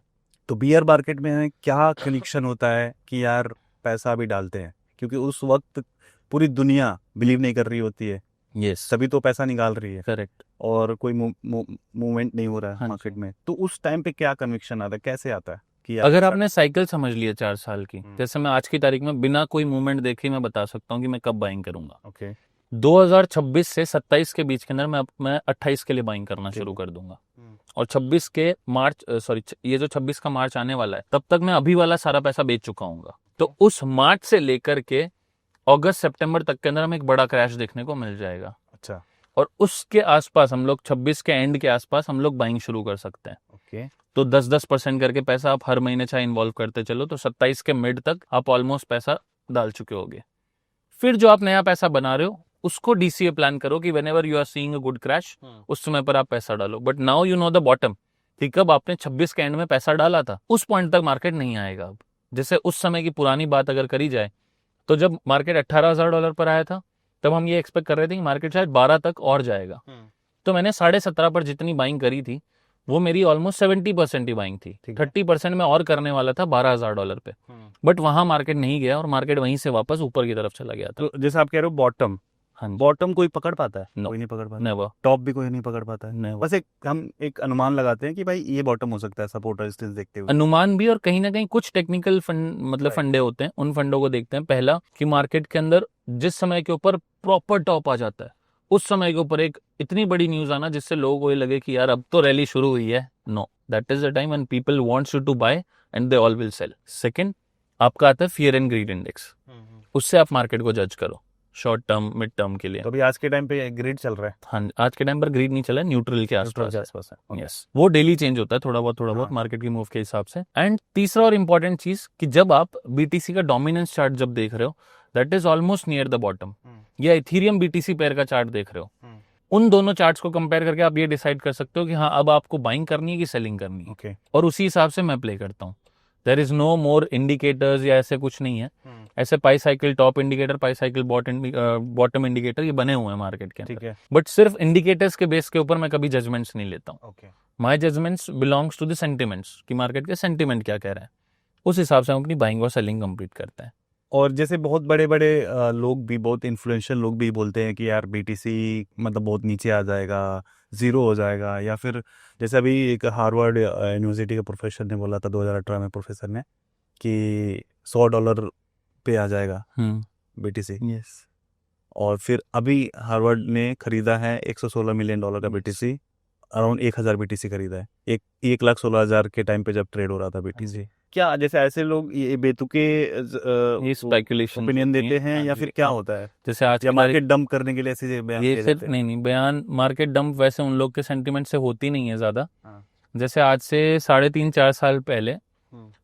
तो बियर मार्केट में क्या कनेक्शन होता है कि यार पैसा अभी डालते हैं, क्योंकि उस वक्त पूरी दुनिया बिलीव नहीं कर रही होती है, यस सभी तो पैसा निकाल रही है करेक्ट। और कोई मूवमेंट नहीं हो रहा है हाँ मार्केट में, तो उस टाइम पे क्या कन्विक्शन आता है, कैसे आता है कि अगर आपने साइकिल समझ लिया 4 साल की, हम्म। जैसे मैं आज की तारीख में बिना कोई मूवमेंट देखे मैं बता सकता हूँ कि मैं कब बाइंग करूंगा। ओके, 2026 से 27 के बीच के अंदर मैं 28 के लिए बाइंग करना शुरू कर दूंगा, और 26 के मार्च ये जो 26 का मार्च आने वाला है तब तक मैं अभी वाला सारा पैसा बेच चुका हूँ। तो उस मार्च से लेकर के अगस्त सितंबर तक के अंदर हमें एक बड़ा क्रैश देखने को मिल जाएगा। अच्छा, और उसके आसपास हम लोग 26 के एंड के आसपास हम लोग बाइंग शुरू कर सकते हैं। ओके, तो 10-10% करके पैसा आप हर महीने चाहे इन्वॉल्व करते चलो, तो 27 के मिड तक आप ऑलमोस्ट पैसा डाल चुके होगे। फिर जो आप नया पैसा बना रहे हो उसको डीसीए प्लान करो कि whenever you are seeing a good crash उस समय पर आप पैसा डालो। But now you know the bottom कि कब आपने 26 के एंड में पैसा डाला था उस पॉइंट तक मार्केट नहीं आएगा। अब जैसे उस समय की पुरानी बात अगर करी जाए तो जब मार्केट $18,000 पर आया था तब हम ये एक्सपेक्ट कर रहे थे कि मार्केट शायद 12 तक और जाएगा। तो मैंने 17.5 पर जितनी बाइंग करी थी वो मेरी ऑलमोस्ट 70% ही बाइंग थी। 30% में और करने वाला था $12,000 पे, बट वहां मार्केट नहीं गया और मार्केट वहीं से वापस ऊपर की तरफ चला गया था। तो जैसे आप कह रहे हो बॉटम, हाँ बॉटम कोई पकड़ पाता है? No. कोई नहीं पकड़ पाता, नेवर टॉप भी कोई नहीं पकड़ पाता है, नेवर। बस हम एक अनुमान लगाते हैं कि भाई ये बॉटम हो सकता है सपोर्ट रेजिस्टेंस देखते हुए। अनुमान भी, और कहीं ना कहीं कुछ टेक्निकल फंड मतलब फंडे होते हैं, उन फंडों को देखते हैं। पहला कि मार्केट के अंदर जिस समय के ऊपर प्रॉपर टॉप आ जाता है उस समय के ऊपर एक इतनी बड़ी न्यूज आना जिससे लोगों को ये लगे कि यार अब तो रैली शुरू हुई है। No, that is the time when people wants you to buy and they all will sell. Second आपका आता है फियर एंड ग्रीड इंडेक्स, उससे आप मार्केट को जज करो शॉर्ट टर्म मिड टर्म के लिए। तो अभी आज के टाइम पे ग्रिड चल रहा है? हाँ, आज के टाइम पर ग्रीड नहीं चला है, न्यूट्रल के न्यूट्रल के आसपास आसपास है। यस, वो डेली चेंज होता है थोड़ा बहुत मार्केट की मूव के हिसाब से। एंड तीसरा और इम्पोर्टेंट चीज कि जब आप बीटीसी का डोमिनेंस चार्ट जब देख रहे हो that is almost near the bottom, या इथेरियम बीटीसी पेयर का चार्ट देख रहे हो, उन दोनों चार्ट्स को कंपेयर करके आप ये डिसाइड कर सकते हो कि हाँ अब आपको बाइंग करनी है कि सेलिंग करनी है। ओके, और उसी हिसाब से मैं प्ले करता हूँ। There is no more indicators या ऐसे कुछ नहीं है। ऐसे pi cycle top indicator, pi cycle bottom indicator ये बने हुए हैं मार्केट के ठीक अंदर, है, बट सिर्फ इंडिकेटर्स के बेस के ऊपर मैं कभी जजमेंट्स नहीं लेता हूँ। Okay, my judgements belongs to the sentiments कि मार्केट के सेंटिमेंट क्या कह रहे हैं, उस हिसाब से हम अपनी बाइंग और सेलिंग कंप्लीट करते हैं। और जैसे बहुत बड़े बड़े लोग भी, बहुत इन्फ्लुएंशियल लोग भी बोलते हैं कि यार बीटीसी मतलब बहुत नीचे आ जाएगा, ज़ीरो हो जाएगा, या फिर जैसे अभी एक हार्वर्ड यूनिवर्सिटी के प्रोफेसर ने बोला था 2018 में, प्रोफेसर ने कि $100 पे आ जाएगा बीटीसी। यस, और फिर अभी हार्वर्ड ने खरीदा है $116 मिलियन का बीटीसी, अराउंड 1,000 बीटीसी खरीदा है, 1,16,000 के टाइम पे जब ट्रेड हो रहा था बीटीसी। क्या जैसे ऐसे लोग ये बेतुके ये स्पेकुलेशन ओपिनियन देते हैं या फिर क्या होता है, जैसे आज या की मार्केट डंप करने के लिए ऐसे बयान ये दिए सिर्फ जाते हैं? नहीं बयान मार्केट डंप वैसे उन लोग के सेंटिमेंट से होती नहीं है ज्यादा। हाँ। जैसे आज से 3.5-4 साल पहले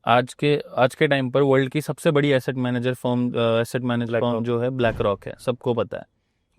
आज के टाइम पर वर्ल्ड की सबसे बड़ी एसेट मैनेजर फर्म जो है ब्लैक रॉक है, सबको पता है।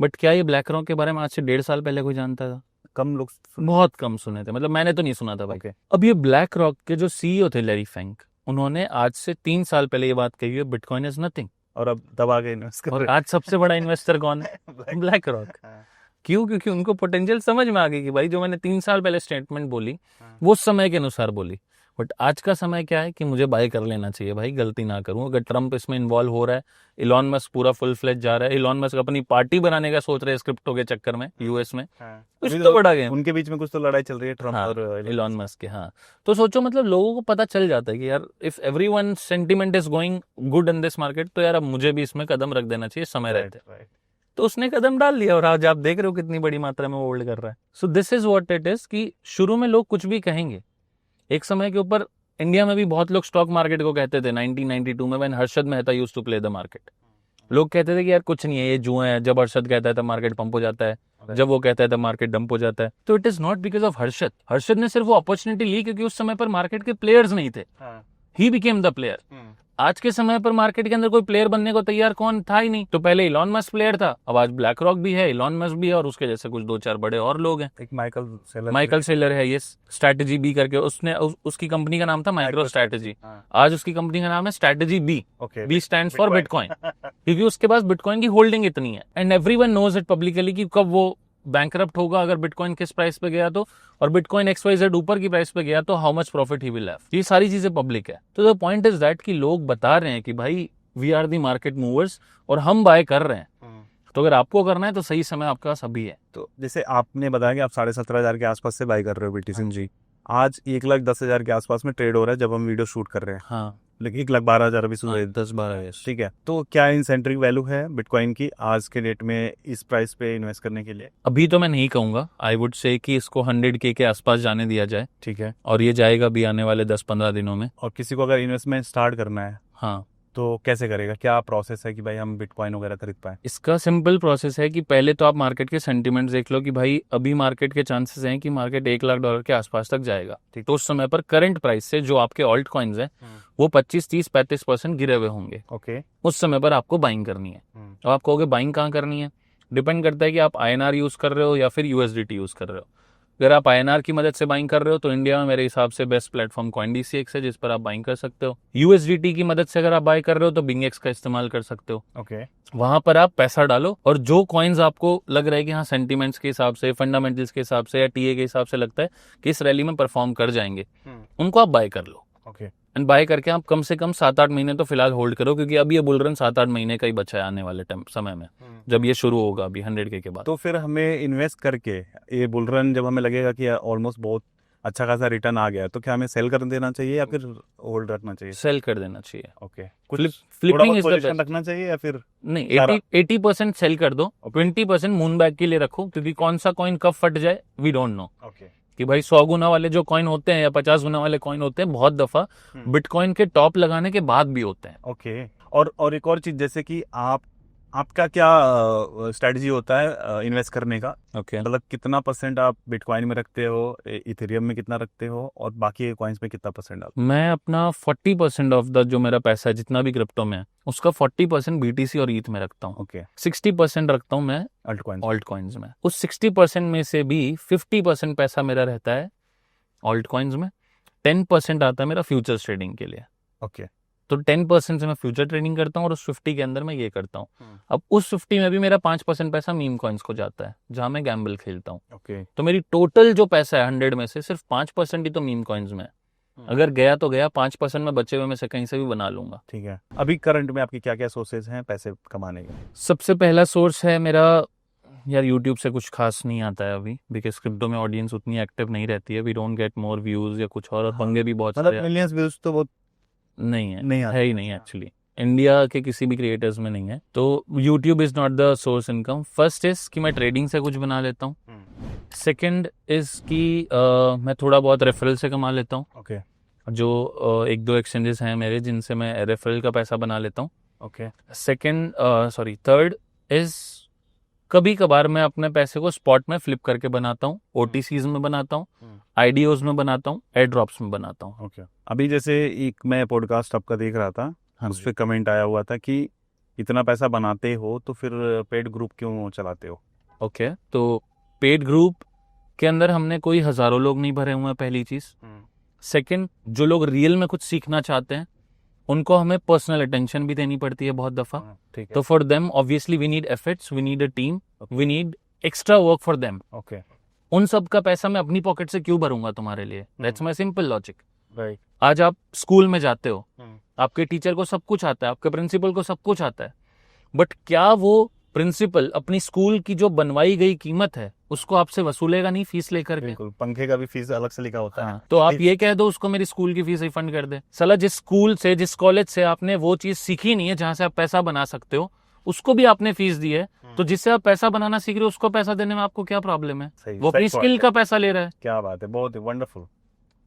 बट क्या ये ब्लैक रॉक के बारे में आज से 1.5 साल पहले कोई जानता था? कम लोग, बहुत कम सुने थे, मतलब मैंने तो नहीं सुना था भाई। Okay. अब ये ब्लैक रॉक के जो सीईओ थे लैरी फेंक, उन्होंने आज से 3 साल पहले ये बात कही है बिटकॉइन इज नथिंग, और अब दबा के इन्वेस्ट कर और रहे हैं। आज सबसे बड़ा इन्वेस्टर कौन है? Black rock. हाँ। क्यों? क्योंकि उनको पोटेंशियल समझ में आ गई कि भाई जो मैंने 3 साल पहले स्टेटमेंट बोली वो उस समय के अनुसार बोली, बट आज का समय क्या है कि मुझे बाय कर लेना चाहिए भाई, गलती ना करूं। अगर ट्रम्प इसमें इन्वॉल्व हो रहा है, इलॉन मस्क पूरा फुल फ्लेज जा रहा है, इलॉन मस्क अपनी पार्टी बनाने का सोच रहे हैं क्रिप्टो के चक्कर में यूएस में, कुछ अभी तो बड़ा गेम। उनके बीच में कुछ तो लड़ाई चल रही है, ट्रम्प हाँ, और इलॉन मस्क के। हाँ, तो सोचो मतलब लोगों को पता चल जाता है कि यार if everyone sentiment is going good in this market, तो यार अब मुझे भी इसमें कदम रख देना चाहिए समय रहते। राइट। तो उसने कदम डाल लिया और आज आप देख रहे हो कितनी बड़ी मात्रा में होल्ड कर रहा है। So this is what it is कि शुरू में लोग कुछ भी कहेंगे। एक समय के ऊपर इंडिया में भी बहुत लोग स्टॉक मार्केट को कहते थे 1992 में, when Harshad Mehta used to play the market. लोग कहते थे कि यार कुछ नहीं है, ये जुए हैं। जब हर्षद कहता है तो मार्केट पंप हो जाता है, जब वो कहता है तो मार्केट डंप हो जाता है। तो it is not because of Harshad. Harshad ने सिर्फ वो अपॉर्चुनिटी ली क्योंकि उस समय पर मार्केट के प्लेयर्स नहीं थे। He became the player. आज के समय पर मार्केट के अंदर कोई प्लेयर बनने को तैयार कौन था ही नहीं। तो पहले इलॉन मस्क प्लेयर था, अब आज ब्लैक रॉक भी है, इलॉन मस्क भी है, और उसके जैसे कुछ 2-4 बड़े और लोग हैं। एक माइकल सेलर है, ये स्ट्रैटेजी बी करके, उसने उसकी कंपनी का नाम था माइक्रो स्ट्रैटेजी। आज उसकी कंपनी का नाम है strategy B. B stands for bitcoin, क्योंकि उसके पास बिटकॉइन की होल्डिंग इतनी है and everyone knows it publicly कि कब वो बैंकरप्ट होगा अगर बिटकॉइन किस प्राइस पे गया तो, और बिटकॉइन XYZ ऊपर की प्राइस पे गया तो how much profit he will have. ये सारी चीजें पब्लिक है। तो द पॉइंट इज दैट कि लोग बता रहे हैं कि भाई we are the market movers और हम बाय कर रहे हैं। तो अगर आपको करना है तो सही समय आपके पास अभी है। तो जैसे आपने बताया कि आप 17,500 के आसपास से बाय कर रहे हो BTC जी, आज 1,10,000 के आसपास में ट्रेड हो रहा है जब हम वीडियो शूट कर रहे हैं। हाँ, लेकिन 1,12,000 अभी सुबह 10-12। ठीक है, तो क्या इंसेंट्रिक वैल्यू है बिटकॉइन की आज के डेट में इस प्राइस पे इन्वेस्ट करने के लिए? अभी तो मैं नहीं कहूंगा, आई वुड से कि इसको 100K के आसपास जाने दिया जाए। ठीक है, और ये जाएगा भी आने वाले 10-15 दिनों में। और किसी को अगर इन्वेस्टमेंट स्टार्ट करना है हाँ, तो कैसे करेगा? क्या प्रोसेस है कि भाई हम बिटकॉइन वगैरह खरीद पाए? इसका सिंपल प्रोसेस है कि पहले तो आप मार्केट के सेंटिमेंट्स देख लो कि भाई अभी मार्केट के चांसेस हैं कि मार्केट $1,00,000 के आसपास तक जाएगा। तो उस समय पर करंट प्राइस से जो आपके ऑल्ट कॉइन्स हैं वो 25-30-35% गिरे हुए होंगे। ओके, उस समय पर आपको बाइंग करनी है। अब आप कहोगे बाइंग कहाँ करनी है? डिपेंड करता है कि आप INR यूज कर रहे हो या फिर USDT यूज कर रहे हो। अगर आप INR की मदद से बाइंग कर रहे हो तो इंडिया में मेरे हिसाब से बेस्ट प्लेटफॉर्म CoinDCX है जिस पर आप बाइंग कर सकते हो। USDT की मदद से अगर आप बाय कर रहे हो तो BingX का इस्तेमाल कर सकते हो। ओके, वहां पर आप पैसा डालो और जो कॉइन्स आपको लग रहा है कि हाँ सेंटीमेंट्स के हिसाब से, फंडामेंटल्स के हिसाब से या TA के हिसाब से लगता है कि इस रैली में परफॉर्म कर जाएंगे, उनको आप बाय कर लो। ओके, एंड बाय करके आप कम से कम 7-8 महीने तो फिलहाल होल्ड करो, क्योंकि अभी ये बुल रन 7-8 महीने का ही बचा है आने वाले समय में जब ये शुरू होगा अभी 100K के बाद। तो फिर हमें इन्वेस्ट करके ये बुल रन जब हमें लगेगा कि ऑलमोस्ट बहुत अच्छा खासा रिटर्न आ गया तो क्या हमें सेल कर देना चाहिए या फिर होल्ड रखना चाहिए? सेल कर देना चाहिए। Okay, flipping is the position रखना चाहिए या फिर नहीं, 80% सेल कर दो, 20% मून बैग के लिए रखो, क्योंकि कौन सा कॉइन कब फट जाए वी डोंट नो। ओके, कि भाई 100 गुना वाले जो कॉइन होते हैं या 50 गुना वाले कॉइन होते हैं बहुत दफा बिटकॉइन के टॉप लगाने के बाद भी होते हैं। ओके, और एक और चीज, जैसे कि आपका क्या स्ट्रेटजी होता है इन्वेस्ट करने का? ओके, मतलब कितना % आप बिटकॉइन में रखते हो, इथेरियम में कितना रखते हो और बाकी कॉइन्स में कितना % डालते मैं अपना 40% ऑफ द जो मेरा पैसा है जितना भी क्रिप्टो में है उसका 40% BTC और ETH में रखता हूँ। ओके, 60% रखता हूँ मैं ऑल्ट कॉइन्स में। उस 60% में से भी 50% पैसा मेरा रहता है ऑल्ट कॉइन्स में, 10% आता है मेरा फ्यूचर्स ट्रेडिंग के लिए। ओके, तो 10% से मैं फ्यूचर ट्रेडिंग करता हूँ और उस 50 के अंदर मैं ये करता हूँ। अब उस 50 में भी मेरा 5% पैसा मीम कॉइन्स को जाता है जहां मैं गैम्बल खेलता हूँ। ओके, तो मेरी टोटल जो पैसा है 100 में से सिर्फ 5% ही तो मीम कॉइन्स में है। अगर गया तो गया, 5% में बचे हुए में से कहीं से भी बना लूंगा। ठीक है। अभी करंट में आपकी क्या क्या सोर्सेज हैं पैसे कमाने के? सबसे पहला सोर्स है मेरा, यार यूट्यूब से कुछ खास नहीं आता है अभी, बिकॉज क्रिप्टो में ऑडियंस उतनी एक्टिव नहीं रहती है। We don't get more views या कुछ और पंगे भी बहुत मतलब सारे मिलियंस व्यूज तो बहुत नहीं है, नहीं आते। है ही नहीं एक्चुअली, इंडिया के किसी भी क्रिएटर्स में नहीं है। तो YouTube is not the source income. First is कि मैं ट्रेडिंग से कुछ बना लेता हूँ। सेकंड इज कि मैं थोड़ा बहुत रेफरल से कमा लेता हूँ। ओके, जो 1-2 एक्सचेंजेस हैं मेरे जिनसे मैं रेफरल का पैसा बना लेता हूँ। ओके, थर्ड इज कभी कभार मैं अपने पैसे को स्पॉट में फ्लिप करके बनाता हूँ, OTCs में बनाता हूँ, IDOs में बनाता हूँ, एयर ड्रॉप्स में बनाता हूँ। ओके। अभी जैसे एक मैं पॉडकास्ट आपका देख रहा था, उस पर कमेंट आया हुआ था कि इतना पैसा बनाते हो तो फिर पेड ग्रुप क्यों चलाते हो? ओके, तो पेड ग्रुप के अंदर हमने कोई हजारों लोग नहीं भरे हुए हैं, पहली चीज। सेकंड, जो लोग रियल में कुछ सीखना चाहते हैं उनको हमें पर्सनल अटेंशन भी देनी पड़ती है बहुत दफा। ठीक है, तो for them obviously we need efforts, we need a team, we need extra work for them. Okay, उन सब का पैसा मैं अपनी पॉकेट से क्यों भरूंगा तुम्हारे लिए? That's my simple logic. Right. आज आप स्कूल में जाते हो, आपके टीचर को सब कुछ आता है, आपके प्रिंसिपल को सब कुछ आता है, बट क्या वो प्रिंसिपल अपनी स्कूल की जो बनवाई गई कीमत है उसको आपसे वसूलेगा नहीं फीस लेकर के? बिल्कुल, पंखे का भी फीस अलग से लिखा होता है। हाँ, तो आप ये कह दो उसको मेरी स्कूल की फीस रिफंड कर दे। साला जिस स्कूल से, जिस कॉलेज से आपने वो चीज सीखी नहीं है जहां से आप पैसा बना सकते हो, उसको भी आपने फीस दी है, तो जिससे आप पैसा बनाना सीख रहे हो उसको पैसा देने में आपको क्या प्रॉब्लम है? सही, वो अपनी सही स्किल बात का पैसा ले रहा है। क्या बात है, बहुत ही wonderful.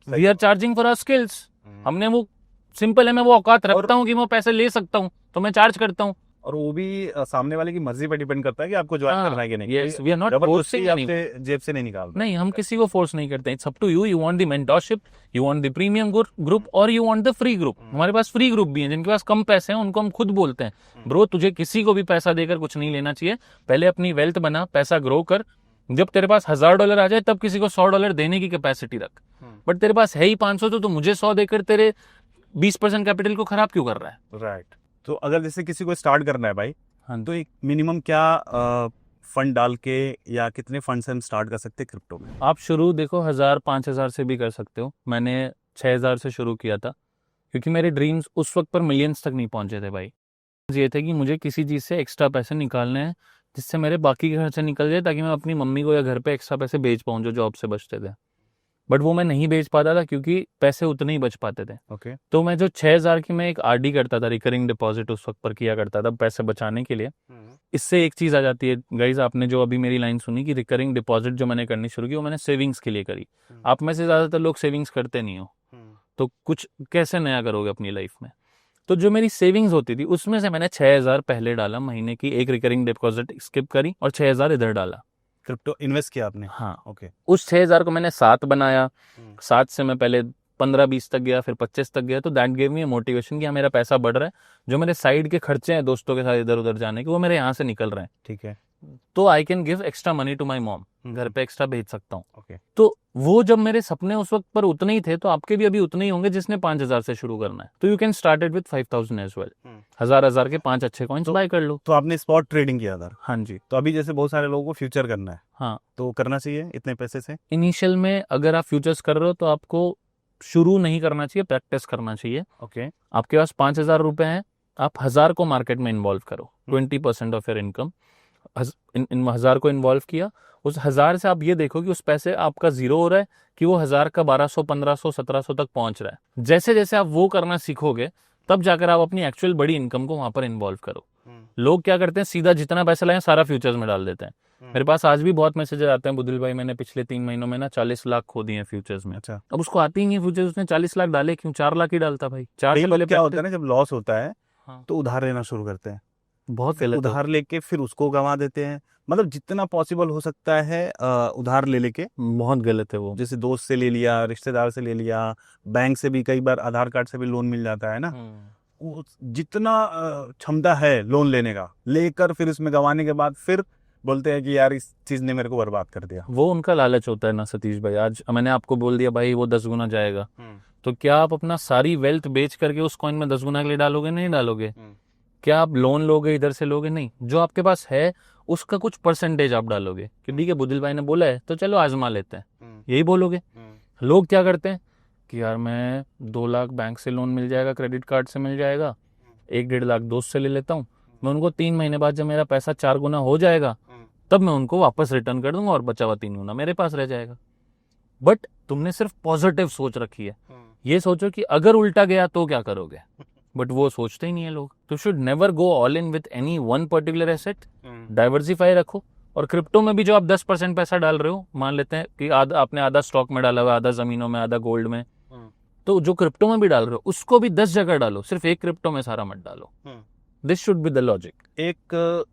We are charging for our skills. हमने वो सिंपल है, मैं वो औकात रखता हूँ कि मैं पैसे ले सकता हूँ तो मैं चार्ज करता हूँ। और वो भी सामने वाले की मर्जी पे डिपेंड करता है कि आपको ज्वाइन करना है कि नहीं। यस, वी आर नॉट जबरदस्ती फोर्सिंग आपसे जेब से नहीं निकालते। नहीं, हम किसी को फोर्स नहीं करते। It's up to you, you want the mentorship, you want the premium group और you want the free group. हमारे पास फ्री ग्रुप भी हैं, जिनके पास कम पैसे हैं उनको हम खुद बोलते हैं ब्रो तुझे किसी को भी पैसा देकर कुछ नहीं लेना चाहिए, पहले अपनी वेल्थ बना, पैसा ग्रो कर, जब तेरे पास $1000 आ जाए तब किसी को $100 देने की कैपेसिटी रख। बट तेरे पास है ही 500 तो मुझे 100 देकर तेरे 20% कैपिटल को खराब क्यों कर रहा है? राइट। तो अगर जैसे किसी को स्टार्ट करना है भाई, हाँ, तो एक मिनिमम क्या फंड डाल के या कितने फंड से हम स्टार्ट कर सकते हैं क्रिप्टो में? आप शुरू देखो 1000-5000 से भी कर सकते हो। मैंने 6000 से शुरू किया था क्योंकि मेरे ड्रीम्स उस वक्त पर मिलियंस तक नहीं पहुंचे थे भाई। ये थे कि मुझे किसी चीज़ से एक्स्ट्रा पैसे निकालने हैं जिससे मेरे बाकी के खर्चे निकल जाए, ताकि मैं अपनी मम्मी को या घर पे एक्स्ट्रा पैसे बेच पाऊँ जो जॉब से बचते थे। बट वो मैं नहीं बेच पाता था क्योंकि पैसे उतने ही बच पाते थे। ओके। तो मैं जो 6000 की मैं एक आरडी करता था, रिकरिंग डिपॉजिट उस वक्त पर किया करता था पैसे बचाने के लिए। इससे एक चीज़ आ जाती है गाइज, आपने जो अभी मेरी लाइन सुनी कि रिकरिंग डिपॉजिट जो मैंने करनी शुरू की वो मैंने सेविंग्स के लिए करी। आप में से ज़्यादातर लोग सेविंग्स करते नहीं हो, तो कुछ कैसे नया करोगे अपनी लाइफ में? तो जो मेरी सेविंग्स होती थी उसमें से मैंने 6000 पहले डाला, महीने की एक रिकरिंग डिपॉजिट स्किप करी और 6000 इधर डाला। क्रिप्टो इन्वेस्ट किया आपने? हाँ। ओके। उस 6000 को मैंने 7 बनाया, 7 से मैं पहले 15-20 तक गया, फिर 25 तक गया। तो दैट गेव मी मोटिवेशन कि हाँ मेरा पैसा बढ़ रहा है, जो मेरे साइड के खर्चे हैं दोस्तों के साथ इधर उधर जाने के, वो मेरे यहाँ से निकल रहे हैं। ठीक है। तो I can give extra money to my mom, घर पे एक्स्ट्रा भेज सकता हूँ। ओके। तो वो जब मेरे सपने उस वक्त पर उतने ही थे, तो आपके भी अभी उतने ही होंगे जिसने 5000 से शुरू करना है। तो you can start it with 5000 as well. 1000 के 5 अच्छे कॉइन्स बाय कर लो। तो आपने स्पॉट ट्रेडिंग किया था? हाँ जी। तो अभी जैसे बहुत सारे लोगों को फ्यूचर करना है, हाँ, तो करना चाहिए इतने पैसे से? इनिशियल में अगर आप फ्यूचर्स कर रहे हो तो आपको शुरू नहीं करना चाहिए, प्रैक्टिस करना चाहिए। ओके। आपके पास 5000 रुपए हैं, आप 1000 को मार्केट में इन्वॉल्व करो, 20% ऑफ योर इनकम। इन 1000 को इन्वॉल्व किया, उस 1000 से आप ये देखो कि उस पैसे आपका जीरो हो रहा है कि वो 1000 का 1200, 1500, 1700 तक पहुंच रहा है। जैसे जैसे आप वो करना सीखोगे तब जाकर आप अपनी एक्चुअल बड़ी इनकम को वहां पर इन्वॉल्व करो। लोग क्या करते हैं, सीधा जितना पैसा लाएं सारा फ्यूचर्स में डाल देते हैं। मेरे पास आज भी बहुत मैसेजेस आते हैं, बुदिल भाई मैंने पिछले 3 महीनों में ना 40 लाख खो दिए फ्यूचर्स में। अच्छा। अब उसको आती ही नहीं फ्यूचर्स, उसने 40 लाख डाले क्यों? 4 लाख ही डालता भाई। 4 से पहले क्या होता है ना, जब लॉस होता है हाँ। तो उधार लेना शुरू करते हैं, बहुत गलत उधार लेके फिर उसको गंवा देते हैं। मतलब जितना पॉसिबल हो सकता है उधार ले लेके, बहुत गलत है वो। जैसे दोस्त से ले लिया, रिश्तेदार से ले लिया, बैंक से भी कई बार आधार कार्ड से भी लोन मिल जाता है ना। वो जितना क्षमता है लोन लेने का लेकर फिर इसमें गंवाने के बाद फिर बोलते हैं कि यार इस चीज ने मेरे को बर्बाद कर दिया। वो उनका लालच होता है ना सतीश भाई। आज मैंने आपको बोल दिया भाई वो 10 गुना जाएगा, तो क्या आप अपना सारी वेल्थ बेच करके उस कॉइन में 10 गुना के लिए डालोगे? नहीं डालोगे। क्या आप लोन लोगे, इधर से लोगे? नहीं। जो आपके पास है उसका कुछ परसेंटेज आप डालोगे कि ठीक है बुदिल भाई ने बोला है तो चलो आजमा लेते हैं, यही बोलोगे। लोग क्या करते हैं कि यार मैं 2 लाख बैंक से लोन मिल जाएगा, क्रेडिट कार्ड से मिल जाएगा, 1-1.5 लाख दोस्त से ले लेता हूँ, मैं उनको 3 महीने बाद जब मेरा पैसा 4 गुना हो जाएगा तब मैं उनको वापस रिटर्न कर दूंगा और बचा हुआ 3 गुना मेरे पास रह जाएगा। बट तुमने सिर्फ पॉजिटिव सोच रखी है, ये सोचो कि अगर उल्टा गया तो क्या करोगे, बट वो सोचते ही नहीं है लोग। तो should never go all in with any one particular asset, diversify रखो। और क्रिप्टो में भी जो आप 10% पैसा डाल रहे हो, मान लेते हैं कि आपने आधा स्टॉक में डाला हुआ, आधा जमीनों में, आधा गोल्ड में, तो जो क्रिप्टो में भी डाल रहे हो उसको भी 10 जगह डालो, सिर्फ एक क्रिप्टो में सारा मत डालो। This should be the logic. एक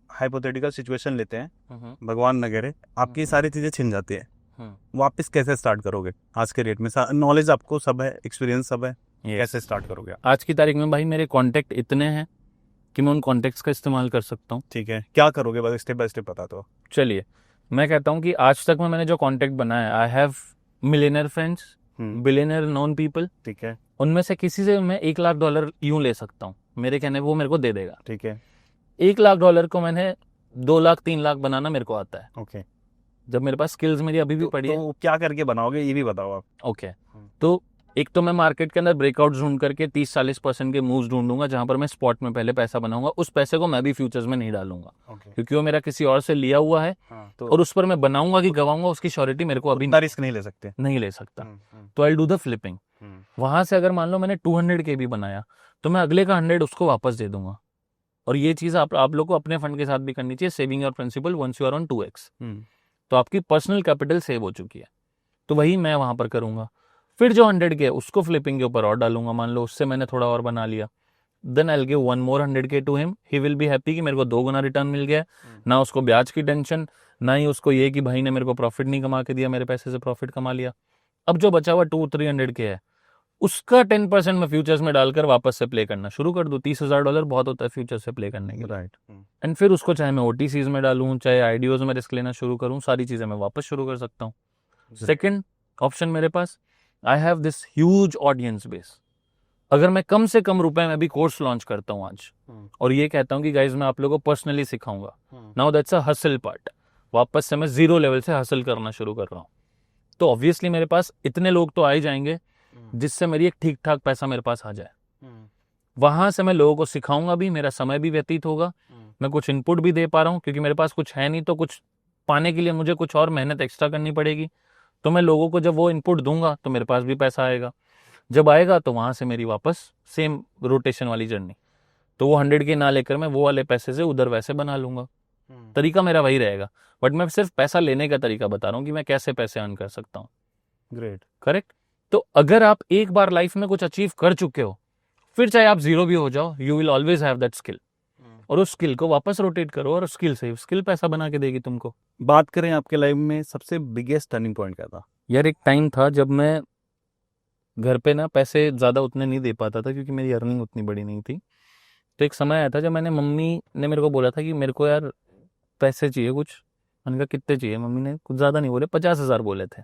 हाइपोथेटिकल सिचुएशन लेते हैं, भगवान न करे आपकी सारी चीजें छिन जाती है, वापस कैसे स्टार्ट करोगे? आज के रेट में नॉलेज आपको सब है, एक्सपीरियंस सब है, कैसे स्टार्ट करोगे? आज की तारीख में भाई मेरे कॉन्टेक्ट इतने हैं कि मैं उन कॉन्टेक्ट्स का इस्तेमाल कर सकता हूँ। ठीक है, क्या करोगे बस स्टेप बाय स्टेप बता दो। चलिए, मैं कहता हूँ कि आज तक में मैंने जो कॉन्टेक्ट बनाया, I have millionaire friends, billionaire known people. ठीक है। उनमें से किसी से मैं $1 लाख यूं ले सकता हूँ, मेरे कहने वो मेरे को दे देगा। ठीक है। $1 लाख को मैंने 2 लाख 3 लाख बनाना मेरे को आता है। ओके। जब मेरे पास स्किल्स मेरी अभी भी पड़ी है। तो क्या करके बनाओगे ये भी बताओ आप। ओके, तो एक तो मैं मार्केट के अंदर ब्रेकआउट ढूंढ करके 30-40% के मूव्स ढूंढूंगा जहां पर मैं स्पॉट में पहले पैसा बनाऊंगा, उस पैसे को मैं भी फ्यूचर्स में नहीं डालूंगा ओके। क्योंकि वो मेरा किसी और से लिया हुआ है हाँ, तो और उस पर मैं बनाऊंगा कि गवाऊंगा उसकी श्योरिटी मेरे को अभी इतना रिस्क नहीं ले सकते। नहीं ले सकता। तो आई डू द फ्लिपिंग। वहां से अगर मान लो मैंने 200 के भी बनाया तो मैं अगले का 100 उसको वापस दे दूंगा। और ये चीज आप लोग को अपने फंड के साथ भी करनी चाहिए, saving your principal once you are on 2x। तो आपकी पर्सनल कैपिटल सेव हो चुकी है, तो वही मैं वहां पर करूंगा। फिर जो 100 के उसको फ्लिपिंग के ऊपर और डालूंगा, मान लो उससे मैंने थोड़ा और बना लिया, then I will give 1 more 100K to him, he will be happy कि मेरे को 2 गुना रिटर्न मिल गया। ना उसको ब्याज की टेंशन, ना ही उसको ये कि भाई ने मेरे को प्रॉफिट नहीं कमा के दिया, मेरे पैसे से प्रॉफिट कमा लिया। अब जो बचा हुआ 200-300K है उसका 10% मैं फ्यूचर्स में डालकर वापस से प्ले करना शुरू कर दूं। $30,000 बहुत होता है फ्यूचर से प्ले करने के, राइट। एंड फिर उसको चाहे मैं OTCs में डालूं, चाहे आईडीओज में रिस्क लेना शुरू करूं, सारी चीजें मैं वापस शुरू कर सकता हूं। सेकंड ऑप्शन मेरे पास, I have this huge audience base. अगर मैं कम से कम रुपए में भी कोर्स लॉन्च करता हूं आज और ये कहता हूं कि गाइज मैं आप लोगों को पर्सनली सिखाऊंगा, now that's a hustle part. वापस से मैं 0 लेवल से हसल करना शुरू कर रहा हूं, तो ऑब्वियसली मेरे पास इतने लोग तो आ ही जाएंगे जिससे मेरी एक ठीक ठाक पैसा मेरे पास आ जाए। वहां से मैं लोगों को सिखाऊंगा भी, मेरा समय भी व्यतीत होगा, मैं कुछ इनपुट भी दे पा रहा हूँ क्योंकि मेरे पास कुछ है नहीं, तो कुछ पाने के लिए मुझे कुछ और मेहनत एक्स्ट्रा करनी पड़ेगी। तो मैं लोगों को जब वो इनपुट दूंगा तो मेरे पास भी पैसा आएगा, जब आएगा तो वहां से मेरी वापस सेम रोटेशन वाली जर्नी, तो वो 100K ना लेकर मैं वो वाले पैसे से उधर वैसे बना लूंगा। तरीका मेरा वही रहेगा, बट मैं सिर्फ पैसा लेने का तरीका बता रहा हूँ कि मैं कैसे पैसे अर्न कर सकता हूँ। ग्रेट। करेक्ट। तो अगर आप एक बार लाइफ में कुछ अचीव कर चुके हो, फिर चाहे आप 0 भी हो जाओ, you will always have that skill, और उस स्किल को वापस रोटेट करो और स्किल से स्किल पैसा बना के देगी तुमको। बात करें आपके लाइफ में सबसे बिगेस्ट टर्निंग पॉइंट क्या था? यार एक टाइम था जब मैं घर पे ना पैसे ज़्यादा उतने नहीं दे पाता था क्योंकि मेरी अर्निंग उतनी बड़ी नहीं थी। तो एक समय आया था जब मम्मी ने मेरे को बोला था कि मेरे को यार पैसे चाहिए कुछ। मैंने कहा कितने चाहिए? मम्मी ने कुछ ज़्यादा नहीं बोले, 50,000 बोले थे।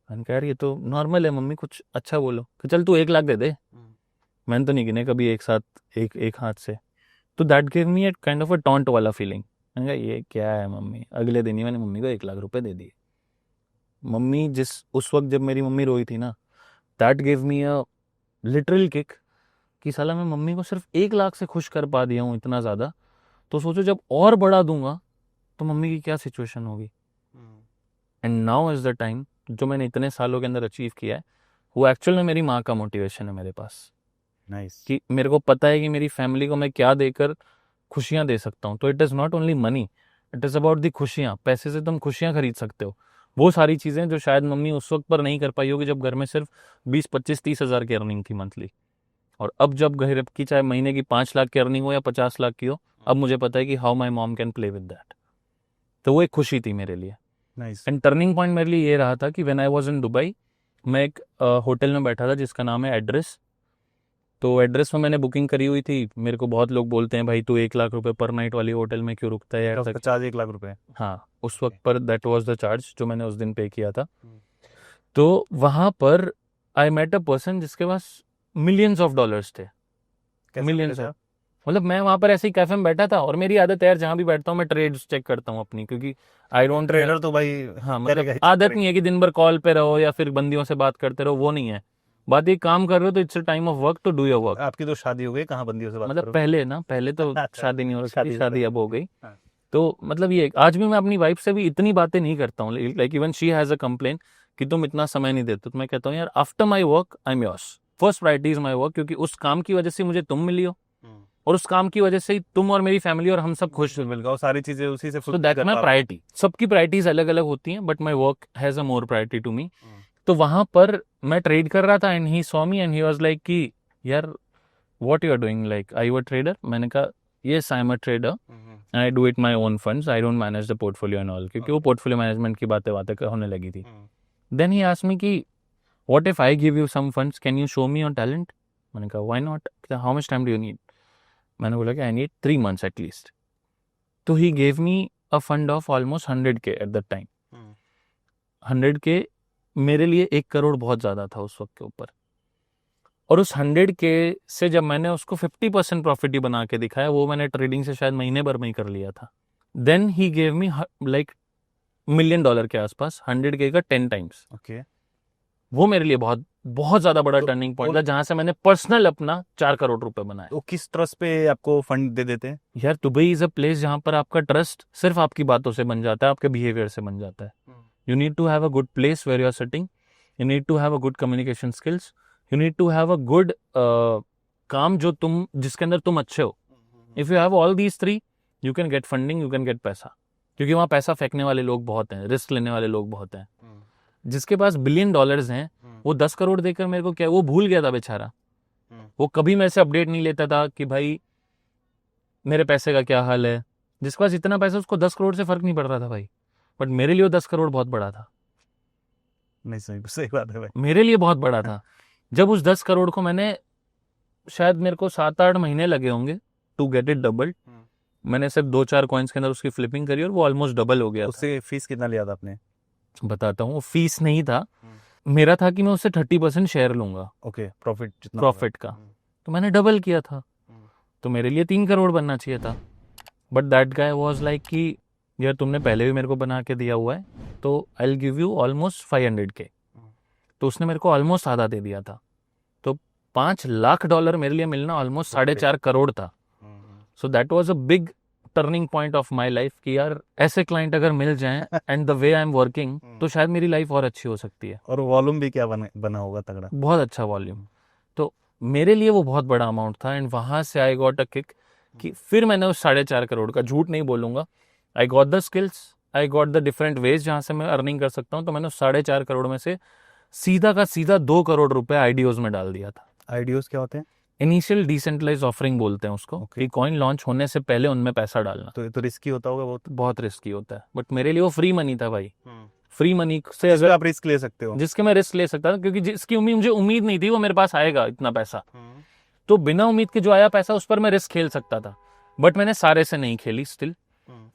मैंने कहा यार ये तो नॉर्मल है मम्मी, कुछ अच्छा बोलो। कि चल तू 1 लाख दे दे। मैंने तो नहीं गिने कभी एक साथ एक हाथ से। तो that give me a kind of a taunt वाला फीलिंग। मैंने कहा ये क्या है मम्मी। अगले दिन ही मैंने मम्मी को 1 लाख रुपए दे दिए। मम्मी उस वक्त जब मेरी मम्मी रोई थी ना, that give me a literal kick कि साला मैं मम्मी को सिर्फ 1 लाख से खुश कर पा दिया हूँ इतना ज़्यादा, तो सोचो जब और बढ़ा दूंगा तो मम्मी की क्या सिचुएशन होगी। And now is the time, जो मैंने इतने सालों के अंदर अचीव किया है वो एक्चुअल में मेरी माँ का मोटिवेशन है मेरे पास। नाइस। कि मेरे को पता है कि मेरी फैमिली को मैं क्या देकर खुशियाँ दे सकता हूँ। तो it is not only money, it is about the खुशियाँ। पैसे से तुम खुशियाँ खरीद सकते हो, वो सारी चीज़ें जो शायद मम्मी उस वक्त पर नहीं कर पाई होगी जब घर में सिर्फ 20, 25, 30 हज़ार की अर्निंग थी मंथली। और अब जब घर की चाहे महीने की 5 लाख की अर्निंग हो या 50 लाख की हो, अब मुझे पता है कि how my mom can play with that. तो वो एक खुशी थी मेरे लिए। नाइस। एंड टर्निंग पॉइंट मेरे लिए ये रहा था कि when I was in Dubai, मैं एक होटल में बैठा था जिसका नाम है एड्रेस। तो एड्रेस में मैंने बुकिंग करी हुई थी। मेरे को बहुत लोग बोलते हैं भाई तू 1 लाख रुपए पर नाइट वाली होटल में क्यों रुकता है यार तक। 1 लाख रुपए? हाँ, उस वक्त पर दैट वाज द चार्ज जो मैंने उस दिन पे किया था। तो वहाँ पर आई मेट अ पर्सन जिसके पास मिलियंस ऑफ डॉलर्स थे। मिलियंस ऑफ, मतलब मैं वहाँ पर ऐसे ही कैफे में बैठा था और मेरी आदत है यार जहाँ भी बैठता हूँ मैं ट्रेड्स चेक करता हूँ अपनी, क्योंकि आई डोंट ट्रेडर तो भाई हाँ मतलब आदत नहीं है कि दिन भर कॉल पे रहो या फिर बंदियों से बात करते रहो, वो नहीं है बात। ये काम कर रहे हो तो it's a time of work to do your work. आपकी तो शादी हो गई, कहाँ बंदियों से बात मतलब करो? पहले तो शादी नहीं हो रही, शादी अब हो गई। हाँ। तो मतलब ये आज भी मैं अपनी वाइफ से भी इतनी बातें नहीं करता हूँ। Like even she has a complain कि तुम इतना समय नहीं देते। तो मैं कहता हूँ यार after my work I am yours, first priority is my work, क्योंकि उस काम की वजह से मुझे तुम मिली हो और उस काम की वजह से ही तुम और मेरी फैमिली और हम सब खुश मिल गए, सारी चीजें उसी से। So that my priority. सबकी प्रायोरिटीज अलग अलग होती हैं but my work has a more priority to me. तो वहां पर मैं ट्रेड कर रहा था and he saw me and he was like कि यार what you are doing, like I you a trader? मैंने कहा yes I am a trader and I do it my own funds, I don't manage the portfolio and all, क्योंकि वो पोर्टफोलियो मैनेजमेंट की बातें होने लगी थी। देन ही आस्क्ड मी कि what if I give you some funds, can you show me your talent? मैंने कहा why not, how much time do you need? मैंने बोला कि आई नीड 3 months एटलीस्ट। तो he gave me a fund of almost 100K at that time. 100K मेरे लिए 1 करोड़ बहुत ज़्यादा था उस वक्त के ऊपर। और उस 100K से जब मैंने उसको 50% प्रॉफिट ही बना के दिखाया, वो मैंने ट्रेडिंग से शायद महीने भर में ही कर लिया था। Then he gave me like $1 million के आसपास, 100K का 10 times। ओके। वो मेरे लिए बहुत बहुत ज्यादा बड़ा तो- टर्निंग पॉइंट और- था जहां से मैंने पर्सनल अपना 4 करोड़ रुपए बनाए। तो किस ट्रस्ट पे आपको फंड दे देते हैं? यार दुबई इज अ प्लेस जहां पर आपका ट्रस्ट सिर्फ आपकी बातों से बन जाता है, आपके बिहेवियर से बन जाता है। You need to have a good place where you are sitting, you need to have a good communication skills, you need to have a good काम जो तुम जिसके अंदर तुम अच्छे हो। If you have all these 3 you can get funding, you can get पैसा। क्योंकि वहाँ पैसा फेंकने वाले लोग बहुत हैं, रिस्क लेने वाले लोग बहुत हैं। जिसके पास $1 बिलियन हैं वो 10 करोड़ देकर मेरे को क्या, वो भूल गया था बेचारा। वो कभी मेरे से अपडेट नहीं लेता था कि भाई मेरे पैसे का क्या हाल है। जिसके पास इतना पैसा उसको 10 करोड़ से फर्क नहीं पड़ रहा था भाई, बट मेरे लिए वो 10 करोड़ बहुत बड़ा था। नहीं, सही सही बात है भाई। मेरे लिए बहुत बड़ा था। जब उस 10 करोड़ को मैंने, शायद मेरे को 7-8 महीने लगे होंगे टू गेट इट डबल। मैंने सिर्फ 2-4 कॉइन्स के अंदर उसकी फ्लिपिंग करी और वो ऑलमोस्ट डबल हो गया था। उससे फीस कितना लिया था आपने? बताता हूँ, वो फीस नहीं था, मेरा था कि मैं उससे 30% शेयर लूंगा ओके, प्रॉफिट जितना प्रॉफिट का। तो मैंने डबल किया था, तो मेरे लिए 3 करोड़ बनना चाहिए था। But that guy was like कि यार तुमने पहले भी मेरे को बना के दिया हुआ है, तो आई will give you almost 500K। तो उसने मेरे को ऑलमोस्ट आधा दे दिया था। तो $5 लाख मेरे लिए मिलना ऑलमोस्ट 4.5 करोड़ था। So that was a big turning point of my life कि यार ऐसे क्लाइंट अगर मिल जाएं and the way I am working, तो शायद मेरी लाइफ और अच्छी हो सकती है। और वॉल्यूम भी क्या बना होगा तगड़ा। बहुत अच्छा वॉल्यूम। तो मेरे लिए वो बहुत बड़ा अमाउंट था एंड वहां से आई गॉट अ किक कि फिर मैंने उस 4.5 करोड़ का, झूठ नहीं बोलूंगा, I got the skills, I got the different ways जहां से मैं अर्निंग कर सकता हूँ। तो मैंने उस 4.5 करोड़ में से सीधा का सीधा 2 करोड़ रुपए आईडीओज में डाल दिया था। आईडीओज क्या होते हैं? इनिशियल डिसेंट्रलाइज ऑफरिंग बोलते हैं उसको, कि कॉइन लॉन्च होने से पहले उनमें पैसा डालना। तो ये तो रिस्की होता होगा बहुत। बहुत रिस्की होता है, बट मेरे लिए वो फ्री मनी था भाई। फ्री मनी से जिसपे अगर आप रिस्क ले सकते हो। जिसके मैं रिस्क ले सकता था, क्योंकि जिसकी मुझे उम्मीद नहीं थी वो मेरे पास आएगा इतना पैसा, तो बिना उम्मीद के जो आया पैसा उस पर मैं रिस्क खेल सकता था। बट मैंने सारे से नहीं खेली, स्टिल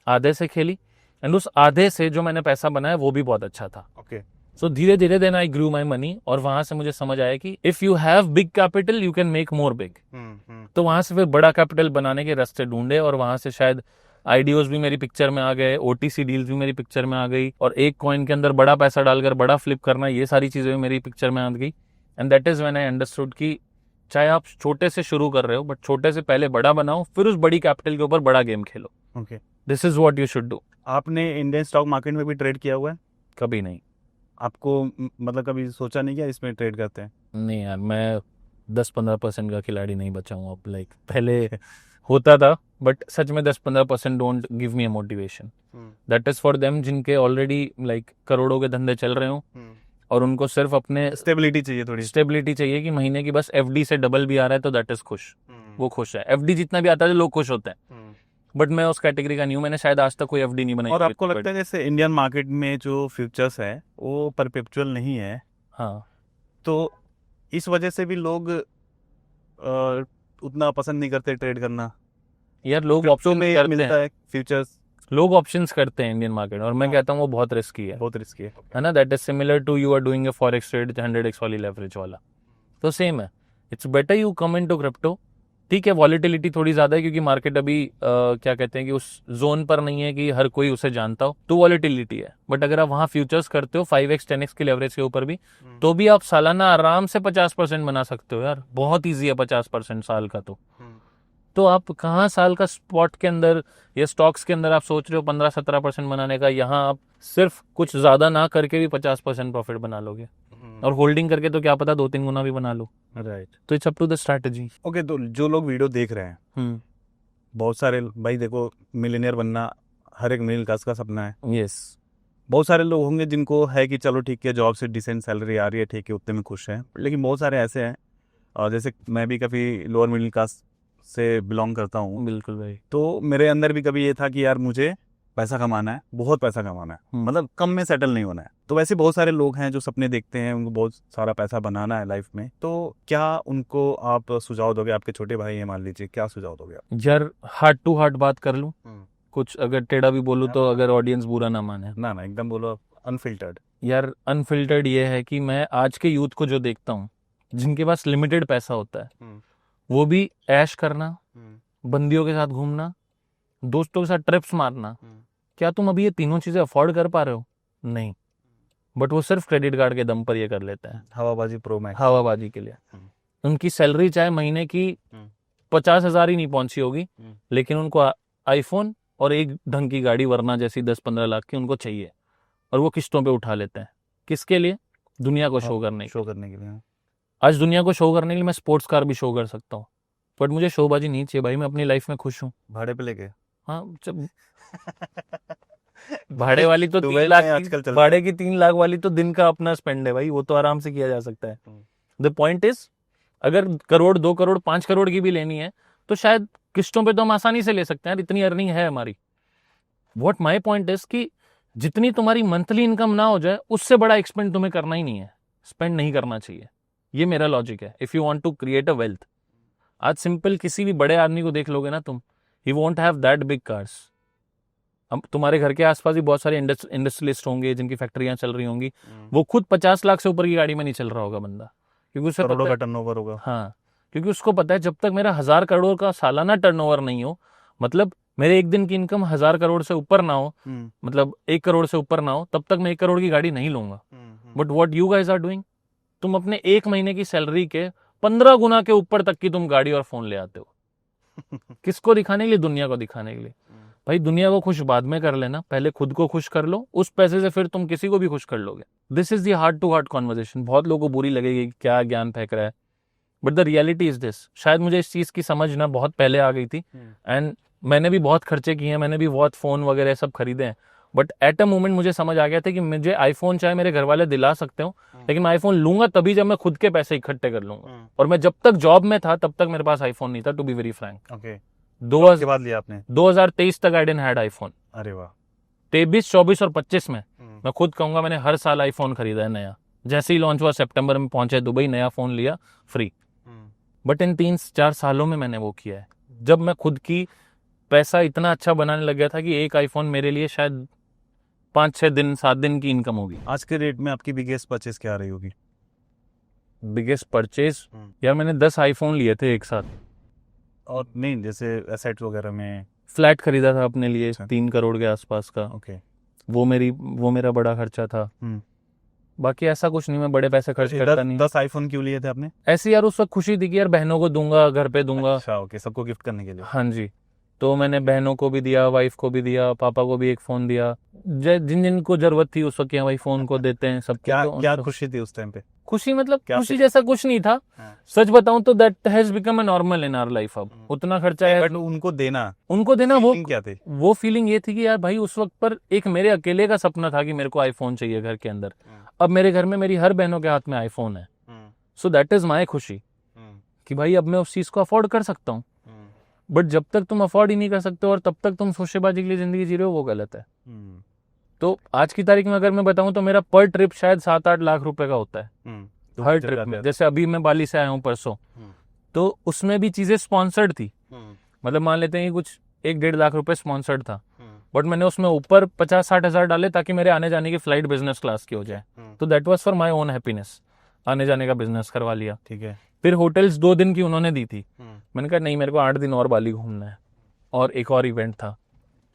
आधे से खेली, एंड उस आधे से जो मैंने पैसा बनाया वो भी बहुत अच्छा था। ओके। सो धीरे धीरे then I Guru my money, और वहां से मुझे समझ आया कि if you have big capital you can make more big. तो वहां से फिर बड़ा कैपिटल बनाने के रास्ते ढूंढे, और वहां से शायद आईडीओज भी मेरी पिक्चर में आ गए, ओटीसी डील्स भी मेरी पिक्चर में आ गई, और एक कॉइन के अंदर बड़ा पैसा डालकर बड़ा फ्लिप करना, ये सारी चीजें भी मेरी पिक्चर में आ गई। And that is when I understood कि चाहे आप छोटे से शुरू कर रहे हो, बट छोटे से पहले बड़ा बनाओ, फिर उस बड़ी कैपिटल के ऊपर बड़ा game Khelo. Okay. This is what you should do. आपने इंडियन स्टॉक मार्केट में भी ट्रेड किया हुआ है? कभी नहीं। आपको मतलब कभी सोचा नहीं क्या इसमें ट्रेड करते हैं? नहीं यार, मैं 10-15% का खिलाड़ी नहीं बचा हूँ अब। लाइक पहले होता था, बट सच में 10-15% don't give me a motivation. That is for them जिनके ऑलरेडी लाइक करोड़ों के धंधे चल रहे हो, और उनको सिर्फ अपने स्टेबिलिटी चाहिए, थोड़ी स्टेबिलिटी चाहिए कि महीने की बस एफडी से डबल भी आ रहा है तो दैट इज खुश। वो खुश है। एफडी जितना भी आता है लोग खुश होते हैं, बट मैं उस कैटेगरी का नहीं हूँ। मैंने शायद आज तक कोई एफडी नहीं बनाई। और आपको लगता है जैसे इंडियन मार्केट में जो फ्यूचर्स है वो परपेचुअल नहीं है, हाँ, तो इस वजह से भी लोग उतना पसंद नहीं करते ट्रेड करना? यार लोग क्रिप्टो ऑप्शन में करते मिलता हैं, है फ्यूचर्स, लोग ऑप्शंस करते हैं इंडियन मार्केट, और मैं कहता हूँ वो बहुत रिस्की है। बहुत रिस्की है ना। That is similar to you are doing a forex trade 100x वाली लेवरेज वाला, तो सेम है। It's better you come into crypto. ठीक है, वॉलिटिलिटी थोड़ी ज्यादा है क्योंकि मार्केट अभी क्या कहते हैं कि उस जोन पर नहीं है कि हर कोई उसे जानता हो, तो वॉलिटिलिटी है। बट अगर आप वहां फ्यूचर्स करते हो 5x 10x की लेवरेज के ऊपर भी, तो भी आप सालाना आराम से 50% बना सकते हो यार। बहुत ईजी है 50% साल का। तो आप कहाँ साल का स्पॉट के अंदर या स्टॉक्स के अंदर आप सोच रहे हो 15-17% बनाने का, यहाँ आप सिर्फ कुछ ज्यादा ना करके भी 50% प्रॉफिट बना लोगे, और होल्डिंग करके तो क्या पता 2-3 गुना भी बना लो। राइट। तो it's up to the strategy. Okay, तो जो लोग वीडियो देख रहे हैं, बहुत सारे भाई देखो, मिलियनियर बनना हर एक मिडिल क्लास का सपना है। यस। बहुत सारे लोग होंगे जिनको है कि चलो ठीक है, जॉब से डिसेंट सैलरी आ रही है, ठीक है, उतने में खुश हैं। लेकिन बहुत सारे ऐसे हैं, और जैसे मैं भी काफ़ी लोअर मिडिल क्लास से बिलोंग करता हूँ, बिल्कुल भाई। तो मेरे अंदर भी कभी ये था कि यार मुझे पैसा कमाना है, बहुत पैसा कमाना है, मतलब कम में सेटल नहीं होना है। तो वैसे बहुत सारे लोग हैं जो सपने देखते हैं, उनको बहुत सारा पैसा बनाना है लाइफ में, तो क्या उनको आप सुझाव दोगे? आपके छोटे भाई हैं मान लीजिए, क्या सुझाव दोगे आप? यार हार्ट टू हार्ट बात कर लूँ, कुछ अगर टेढ़ा भी बोलूँ तो अगर ऑडियंस बुरा ना माने। ना ना, एकदम बोलो आप, अनफिल्टर्ड। यार अनफिल्टर्ड ये है कि मैं आज के यूथ को जो देखता हूँ, जिनके पास लिमिटेड पैसा होता है, वो भी ऐश करना, बंदियों के साथ घूमना, दोस्तों के साथ ट्रिप्स मारना। क्या तुम अभी ये तीनों चीजें अफोर्ड कर पा रहे हो? नहीं। बट वो सिर्फ क्रेडिट कार्ड के दम पर ये कर लेते हैं, हवाबाजी प्रो मैक्स। हवाबाजी के लिए। उनकी सैलरी चाहे महीने की 50,000 ही नहीं पहुंची होगी, लेकिन उनको आईफोन और एक ढंग की गाड़ी वरना जैसी 10-15 लाख की उनको चाहिए, और वो किस्तों पे उठा लेते हैं। किसके लिए? दुनिया को शो करने शो करने के लिए। आज दुनिया को शो करने के लिए मैं स्पोर्ट्स कार भी शो कर सकता हूँ, बट मुझे शोबाजी नहीं चाहिए भाई। मैं अपनी लाइफ में खुश हूँ। भाड़े पे लेके हाँ, जब भाड़े वाली तो 3 दुबई लाख में आजकल चलता है। भाड़े की 3 लाख वाली तो दिन का अपना स्पेंड है भाई, वो तो आराम से किया जा सकता है। द पॉइंट इज, अगर करोड़, 2 करोड़, 5 करोड़ की भी लेनी है तो शायद किस्तों पे तो हम आसानी से ले सकते हैं, इतनी अर्निंग है हमारी। व्हाट माई पॉइंट इज कि जितनी तुम्हारी मंथली इनकम ना हो जाए, उससे बड़ा एक्सपेंड तुम्हें करना ही नहीं है, स्पेंड नहीं करना चाहिए। ये मेरा लॉजिक है। If you want to create a wealth, आज सिंपल किसी भी बड़े आदमी को देख लोगे ना तुम, he won't have that big cars. अब तुम्हारे घर के आसपास भी बहुत सारे इंडस्ट्रियलिस्ट होंगे जिनकी फैक्ट्रियां चल रही होंगी, वो खुद 50 लाख से ऊपर की गाड़ी में नहीं चल रहा होगा बंदा, क्योंकि उसे करोड़ों पता का है, टर्नओवर होगा। हाँ, क्योंकि उसको पता है जब तक मेरा 1000 करोड़ का सालाना टर्नओवर नहीं हो, मतलब मेरे एक दिन की इनकम 1000 करोड़ से ऊपर ना हो, मतलब 1 करोड़ से ऊपर ना हो, तब तक मैं 1 करोड़ की गाड़ी नहीं लूंगा। But what you guys are doing, तुम अपने 1 महीने की सैलरी के 15 गुना के ऊपर तक की तुम गाड़ी और फोन ले आते हो। किसको दिखाने के लिए? दुनिया को दिखाने के लिए। भाई दुनिया को खुश बाद में कर लेना, पहले खुद को खुश कर लो, उस पैसे से फिर तुम किसी को भी खुश कर लोगे। This is the heart to heart conversation. बहुत लोगों को बुरी लगेगी क्या ज्ञान फेंक रहा है, but the reality is this. शायद मुझे इस चीज की समझ ना बहुत पहले आ गई थी, एंड मैंने भी बहुत खर्चे किए हैं, मैंने भी बहुत फोन वगैरह सब खरीदे हैं, बट एट अ मोमेंट मुझे समझ आ गया था कि मुझे आईफोन चाहे मेरे घर वाले दिला सकते हो, लेकिन मैं आईफोन लूंगा तभी जब मैं खुद के पैसे इकट्ठे कर लूंगा। और मैं जब तक जॉब में था तब तक मेरे पास आईफोन नहीं था, to be very frank. Okay, 2000 के बाद लिया आपने? 2023 तक आई डिडंट हैड आईफोन। अरे वाह। 23, 24 और 25 में मैं खुद कहूंगा मैंने हर साल आईफोन खरीदा है नया। जैसे ही लॉन्च हुआ, सितंबर में पहुंचे दुबई, नया फोन लिया फ्री। बट इन 3-4 सालों में मैंने वो किया है जब मैं खुद की पैसा इतना अच्छा बनाने लग गया था कि एक आईफोन मेरे लिए शायद 5-6 दिन, 7 दिन की इनकम होगी। आज के रेट में आपकी बिगेस्ट परचेज क्या रही होगी? बिगेस्ट परचेज, यार मैंने 10 आईफोन लिए थे एक साथ। और नहीं, जैसे एसेट्स वगैरह में? फ्लैट खरीदा था अपने लिए, अच्छा। 3 करोड़ के आसपास का। ओके। वो मेरा बड़ा खर्चा था। बाकी ऐसा कुछ नहीं, मैं बड़े पैसे खर्च करता नहीं। 10 आईफोन क्यों लिए थे आपने? ऐसे यार उस वक्त खुशी थी कि यार बहनों को दूंगा, घर पे दूंगा। अच्छा, ओके, सबको गिफ्ट करने के लिए। हाँ जी, तो मैंने बहनों को भी दिया, वाइफ को भी दिया, पापा को भी एक फोन दिया, जिन जिन को जरूरत थी उस वक्त, क्या भाई फोन को देते हैं सब। क्या खुशी थी उस टाइम पे? खुशी मतलब क्या खुशी जैसा कुछ नहीं था। सच बताऊं तो that has become a normal in our life. अब उतना खर्चा है, बट उनको देना वो क्या थे? वो फीलिंग ये थी कि यार भाई उस वक्त पर एक मेरे अकेले का सपना था कि मेरे को आईफोन चाहिए घर के अंदर। अब मेरे घर में मेरी हर बहनों के हाथ में आईफोन है। सो दैट इज माई खुशी कि भाई अब मैं उस चीज को अफोर्ड कर सकता हूँ। बट जब तक तुम अफोर्ड ही नहीं कर सकते और तब तक तुम शोशेबाजी के लिए जिंदगी जी रहे हो, वो गलत है। तो आज की तारीख में अगर मैं बताऊं तो मेरा पर ट्रिप शायद 7-8 लाख रुपए का होता है हर ट्रिप में। जैसे अभी मैं बाली से आया हूँ परसों, तो उसमें भी चीजें स्पॉन्सर्ड थी। मतलब मान लेते हैं कि कुछ 1-1.5 लाख रुपए स्पॉन्सर्ड था, बट मैंने उसमें ऊपर 50-60 हजार डाले ताकि मेरे आने जाने की फ्लाइट बिजनेस क्लास की हो जाए। तो that was for my own happiness, आने जाने का बिजनेस करवा लिया। ठीक है। फिर होटल्स 2 दिन की उन्होंने दी थी, मैंने कहा नहीं, मेरे को 8 दिन और बाली घूमना है, और एक और इवेंट था।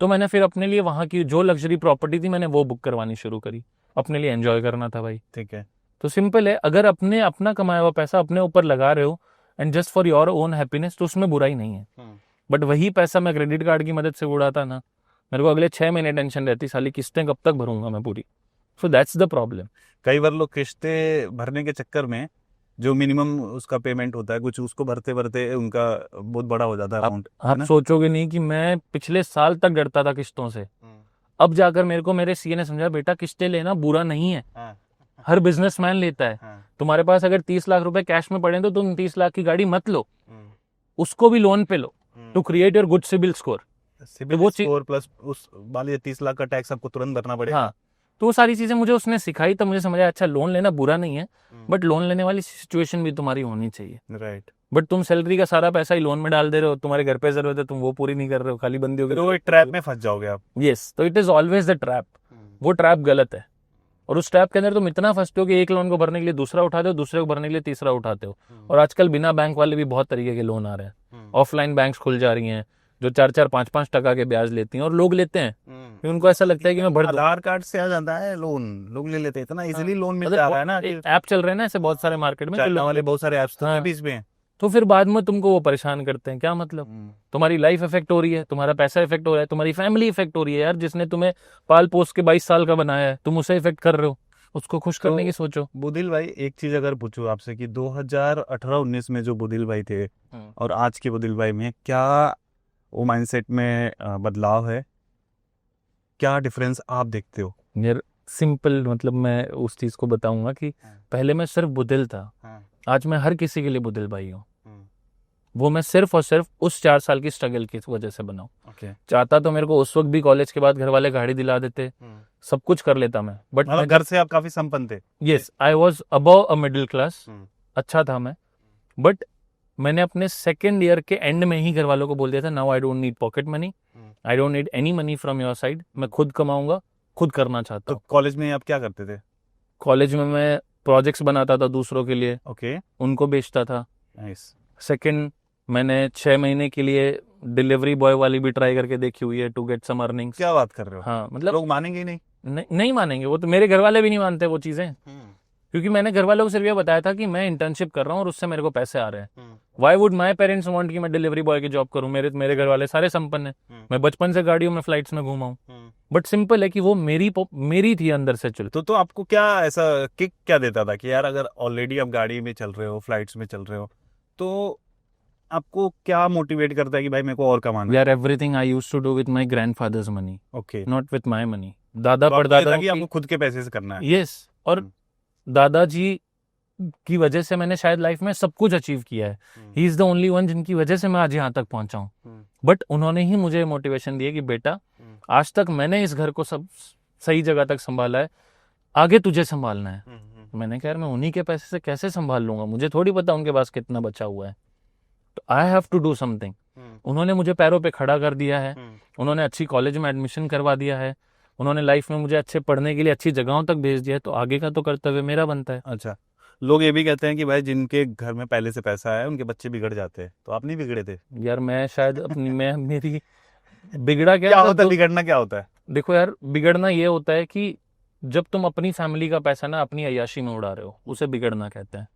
तो मैंने फिर अपने लिए वहाँ की जो लग्जरी प्रॉपर्टी थी मैंने वो बुक करवानी शुरू करी, अपने लिए एंजॉय करना था भाई। ठीक है। तो सिंपल है, अगर अपना कमाया हुआ पैसा अपने ऊपर लगा रहे हो and just for your own happiness, तो उसमें बुराई नहीं है। बट वही पैसा मैं क्रेडिट कार्ड की मदद से उड़ाता ना, मेरे को अगले 6 महीने टेंशन रहती, साली किस्तें कब तक भरूंगा मैं पूरी। So that's the problem. कई बार लोग किस्तें भरने के चक्कर में जो मिनिमम उसका पेमेंट होता है कुछ, उसको भरते भरते उनका बहुत बड़ा हो जाता है अमाउंट। आप सोचोगे नहीं कि मैं पिछले साल तक डरता था किस्तों से, अब जाकर मेरे को मेरे सीए ने समझाया बेटा किस्तें लेना बुरा नहीं है, हर बिजनेसमैन लेता है। तुम्हारे पास अगर 30 लाख रुपए कैश में पड़े तो तुम 30 लाख की गाड़ी मत लो, उसको भी लोन पे लो, to create your good CIBIL score. वो स्कोर प्लस उस वाले 30 लाख का टैक्स आपको तुरंत भरना पड़ेगा। हाँ, तो वो सारी चीजें मुझे उसने सिखाई, तब मुझे समझा अच्छा लोन लेना बुरा नहीं है, बट लोन लेने वाली सिचुएशन भी तुम्हारी होनी चाहिए। राइट। बट तुम सैलरी का सारा पैसा ही लोन में डाल दे रहे हो, तुम्हारे घर पे जरूरत है तुम वो पूरी नहीं कर रहे हो, खाली बंदी हो गई, तो एक ट्रैप में फंस जाओगे आप। यस, तो it is always the trap. वो ट्रैप गलत है, और उस ट्रैप के अंदर तुम इतना फंसते हो कि एक लोन को भरने के लिए दूसरा उठाते हो, दूसरे को भरने के लिए तीसरा उठाते हो। और आजकल बिना बैंक वाले भी बहुत तरीके के लोन आ रहे हैं, ऑफलाइन बैंक्स खुल जा रही हैं जो 4-4, 5-5 टका के ब्याज लेती हैं, और लोग लेते हैं। फिर उनको ऐसा लगता है कि मैं भर दूं। आधार कार्ड से आ जाता है लोन, लोग ले लेते हैं, इतना इजीली लोन मिल मतलब जा रहा है ना कि ऐप चल रहे हैं ना ऐसे बहुत सारे मार्केट में, तो चाइना वाले बहुत सारे ऐप्स तो हाँ। बीच में हैं। तो फिर बाद में तुमको वो परेशान करते हैं, क्या मतलब? तुम्हारी लाइफ इफेक्ट हो रही है, तुम्हारा पैसा इफेक्ट हो रहा है, तुम्हारी फैमिली इफेक्ट हो रही है यार, जिसने तुम्हें पाल पोस के 22 साल का बनाया है, तुम उसे इफेक्ट कर रहे हो, उसको खुश करने की सोचो। बुदिल भाई एक चीज अगर पूछूं आपसे कि 2018-19 में जो बुदिल भाई थे और आज के बुदिल भाई में क्या वो माइंडसेट में बदलाव है, क्या डिफरेंस आप देखते हो? यार सिंपल, मतलब मैं उस चीज को बताऊंगा कि पहले मैं सिर्फ बुदिल था, आज मैं हर किसी के लिए बुदिल भाई हूँ। वो मैं सिर्फ और सिर्फ उस 4 साल की स्ट्रगल की वजह से बना हूँ। चाहता तो मेरे को उस वक्त भी कॉलेज के बाद घर वाले गाड़ी दिला देते, सब कुछ कर लेता मैं, बट मतलब घर से आप काफी संपन्न थे? Yes, I was above a middle class, अच्छा था मैं, बट मैंने अपने सेकेंड ईयर के एंड में ही घर वालों को बोल दिया था, now I don't need pocket money, I don't need any money from your side, मैं खुद कमाऊंगा, खुद करना चाहता तो हूँ। कॉलेज में आप क्या करते थे? कॉलेज में मैं प्रोजेक्ट्स बनाता था दूसरों के लिए, ओके, उनको बेचता था। नाइस। सेकंड, मैंने 6 महीने के लिए डिलीवरी बॉय वाली भी ट्राई करके देखी हुई है, टू गेट सम अर्निंग्स। क्या बात कर रहे हो? हाँ, मतलब लोग मानेंगे ही नहीं। नहीं मानेंगे, वो तो मेरे घर वाले भी नहीं मानते वो चीजें, क्योंकि मैंने घर वालों को सिर्फ ये बताया था कि मैं इंटर्नशिप कर रहा हूँ और उससे मेरे को पैसे आ रहे हैं। Why would my parents want कि मैं डिलीवरी बॉय की जॉब करूँ? मेरे घर वाले सारे संपन्न हैं, मैं बचपन से गाड़ियों में फ्लाइट्स में घूमा हूँ, बट सिंपल है कि वो मेरी थी अंदर से चल। तो आपको क्या ऐसा किक क्या देता था कि यार अगर ऑलरेडी आप गाड़ी में चल रहे हो, फ्लाइट्स में चल रहे हो, तो आपको क्या मोटिवेट करता है कि भाई मेरे को और कमाना? यार everything I used to do with my grandfather's money, okay, not with my money. दादा तो आपको ये परदादा था कि आपको खुद के पैसे से करना है। यस, और दादाजी की वजह से मैंने शायद लाइफ में सब कुछ अचीव किया है। He is the only one जिनकी वजह से मैं आज यहाँ तक पहुंचा हूँ, बट उन्होंने ही मुझे मोटिवेशन दी है कि बेटा आज तक मैंने इस घर को सब सही जगह तक संभाला है, आगे तुझे संभालना है। मैंने कहा यार मैं उन्हीं के पैसे से कैसे संभाल लूंगा, मुझे थोड़ी पता उनके पास कितना बचा हुआ है, तो I have to do something. उन्होंने मुझे पैरों पे खड़ा कर दिया है, उन्होंने अच्छी कॉलेज में एडमिशन करवा दिया है, उन्होंने लाइफ में मुझे अच्छे पढ़ने के लिए अच्छी जगहों तक भेज दिया है, तो आगे का तो कर्तव्य मेरा बनता है। अच्छा, लोग ये भी कहते हैं कि भाई जिनके घर में पहले से पैसा है उनके बच्चे बिगड़ जाते हैं, तो आप नहीं बिगड़े थे? यार मैं शायद अपनी मेरी बिगड़ा क्या होता है बिगड़ना? क्या होता है? देखो यार, बिगड़ना ये होता है कि जब तुम अपनी फैमिली का पैसा ना अपनी अय्याशी में उड़ा रहे हो, उसे बिगड़ना कहते हैं।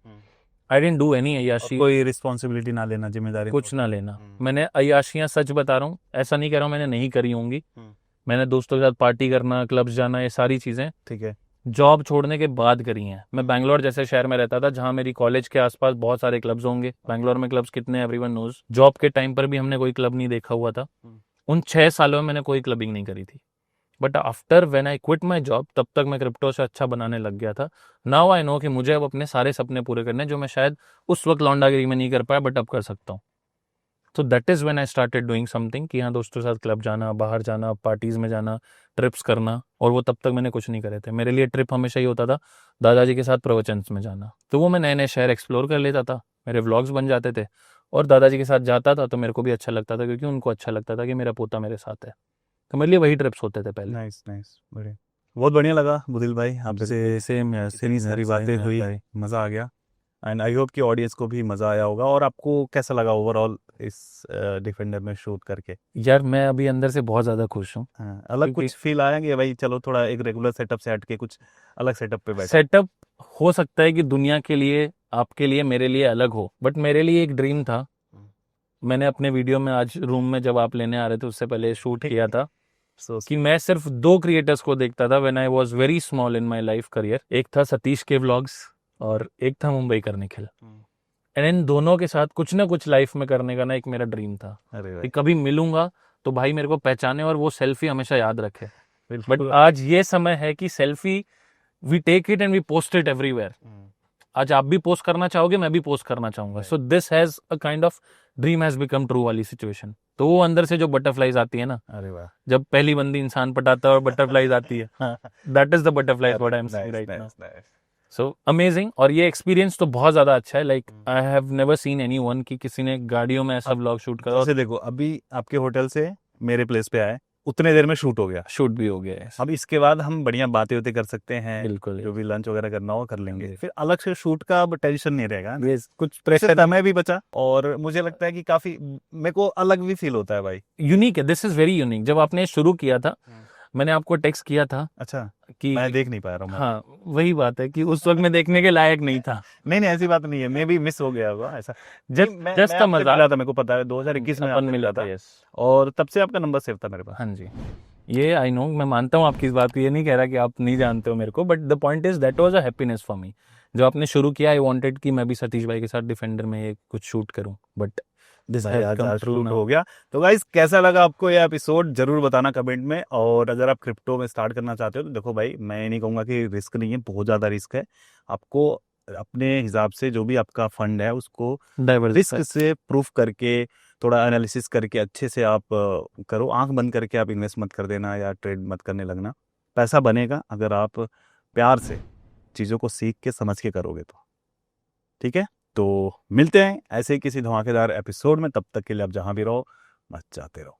आई डिडंट डू एनी अय्याशी, कोई रिस्पॉन्सिबिलिटी ना लेना, जिम्मेदारी कुछ ना लेना। मैंने अय्याशियां, सच बता रहा हूँ, ऐसा नहीं कह रहा हूँ मैंने नहीं करी होंगी, मैंने दोस्तों के साथ पार्टी करना, क्लब्स जाना, ये सारी चीजें ठीक है जॉब छोड़ने के बाद करी हैं। मैं बैंगलोर जैसे शहर में रहता था जहां मेरी कॉलेज के आसपास बहुत सारे क्लब्स होंगे। बैंगलोर में क्लब्स कितने एवरीवन नोज। जॉब के टाइम पर भी हमने कोई क्लब नहीं देखा हुआ था, उन 6 सालों में मैंने कोई क्लबिंग नहीं करी थी। But after when I quit my job, तब तक मैं क्रिप्टो से अच्छा बनाने लग गया था। नाउ आई नो कि मुझे अब अपने सारे सपने पूरे करने, जो मैं शायद उस वक्त लौंडागिरी में नहीं कर पाया, बट अब कर सकता हूँ। तो that is when I started doing something, कि हाँ दोस्तों के साथ क्लब जाना, बाहर जाना, पार्टीज में जाना, ट्रिप्स करना। और वो तब तक मैंने कुछ नहीं करे थे। मेरे लिए ट्रिप हमेशा ही होता था दादाजी के साथ प्रवचन्स में जाना, तो वो मैं नए नए शहर एक्सप्लोर कर लेता था, मेरे व्लॉग्स बन जाते थे, और दादाजी के साथ जाता था तो मेरे को भी अच्छा लगता था, क्योंकि उनको अच्छा लगता था कि मेरा पोता मेरे साथ है। तो मेरे लिए वही ट्रिप्स होते थे पहले। नाइस नाइस, बढ़िया, बहुत बढ़िया लगा बुदिल भाई आपसे, इतनी सारी बातें हुई, मज़ा आ गया। एंड आई होप कि ऑडियंस को भी मज़ा आया होगा। और आपको कैसा लगा ओवरऑल इस डिफेंडर में शूट करके? यार मैं अभी अंदर से बहुत ज़्यादा खुश हूँ। अलग कुछ फील आया कि भाई चलो थोड़ा एक रेगुलर सेटअप से हट के कुछ अलग सेटअप पे बैठे? सेटअप हो सकता है कि दुनिया के लिए, आपके लिए, मेरे लिए अलग हो, बट मेरे लिए एक ड्रीम था। मैंने अपने वीडियो में आज रूम में जब आप लेने आ रहे थे उससे पहले शूट किया था कि मैं सिर्फ 2 क्रिएटर्स को देखता था when I was very small in my life career. एक था सतीश के व्लॉग्स और एक था मुंबई कर निखिल। एंड इन दोनों के साथ कुछ ना कुछ लाइफ में करने का ना एक मेरा ड्रीम था कि कभी मिलूंगा तो भाई मेरे को पहचाने और वो सेल्फी हमेशा याद रखे। बट आज ये समय है कि selfie we take it and we post it everywhere. आज आप भी पोस्ट करना चाहोगे, मैं भी पोस्ट करना चाहूंगा। So this has a kind of dream has become true वाली सिचुएशन। तो वो अंदर से जो बटरफ्लाईज आती है ना, अरे वाह, जब पहली बंदी इंसान पटाता है और बटरफ्लाईज आती है, that is the butterflies what I am seeing right now. So amazing. और ये एक्सपीरियंस तो बहुत ज्यादा अच्छा है। Like I have never seen anyone कि किसी ने गाड़ियों में ऐसा व्लॉग शूट करा। जैसे देखो अभी आपके होटल से मेरे प्लेस पे आए, उतने देर में शूट हो गया, शूट भी हो गया है। अब इसके बाद हम बढ़िया बातें होते कर सकते हैं, बिल्कुल, जो भी लंच वगैरह करना हो कर लेंगे, फिर अलग से शूट का अब टेंशन नहीं रहेगा, कुछ प्रेशर, समय भी बचा। और मुझे लगता है कि काफी मेरे को अलग भी फील होता है भाई, यूनिक है। This is very unique. जब आपने शुरू किया था मैंने आपको टेक्स्ट किया था अच्छा, कि मैं देख नहीं पा रहा हूँ। हाँ वही बात है कि उस वक्त मैं देखने के लायक नहीं था। नहीं नहीं, ऐसी बात नहीं है, मैं भी मिस हो गया होगा ऐसा। जस्ट मैं जस्ट आपसे मजाक। मिला था, मेरे को पता है 2021 में अपन आपसे मिला मिला था, यस। और तब से आपका नंबर सेव था मेरे पास। हाँ जी, ये आई नो, मैं मानता हूँ आपकी इस बात को, ये नहीं कह रहा कि आप नहीं जानते हो मेरे को, but the point is that was a happiness for me. जब आपने शुरू किया आई वांटेड कि मैं भी सतीश भाई के साथ डिफेंडर में ये कुछ शूट करूं, बट दिस हैज आज कम आज ट्रू शूट नाउ। हो गया। तो गाइस कैसा लगा आपको ये एपिसोड, जरूर बताना कमेंट में। और अगर आप क्रिप्टो में स्टार्ट करना चाहते हो तो देखो भाई, मैं नहीं कहूँगा कि रिस्क नहीं है, बहुत ज़्यादा रिस्क है। आपको अपने हिसाब से जो भी आपका फंड है उसको रिस्क से प्रूफ करके, थोड़ा एनालिसिस करके अच्छे से आप करो। आंख बंद करके आप इन्वेस्ट मत कर देना या ट्रेड मत करने लगना। पैसा बनेगा अगर आप प्यार से चीज़ों को सीख के समझ के करोगे तो। ठीक है, तो मिलते हैं ऐसे ही किसी धमाकेदार एपिसोड में। तब तक के लिए आप जहां भी रहो, मस्त जाते रहो।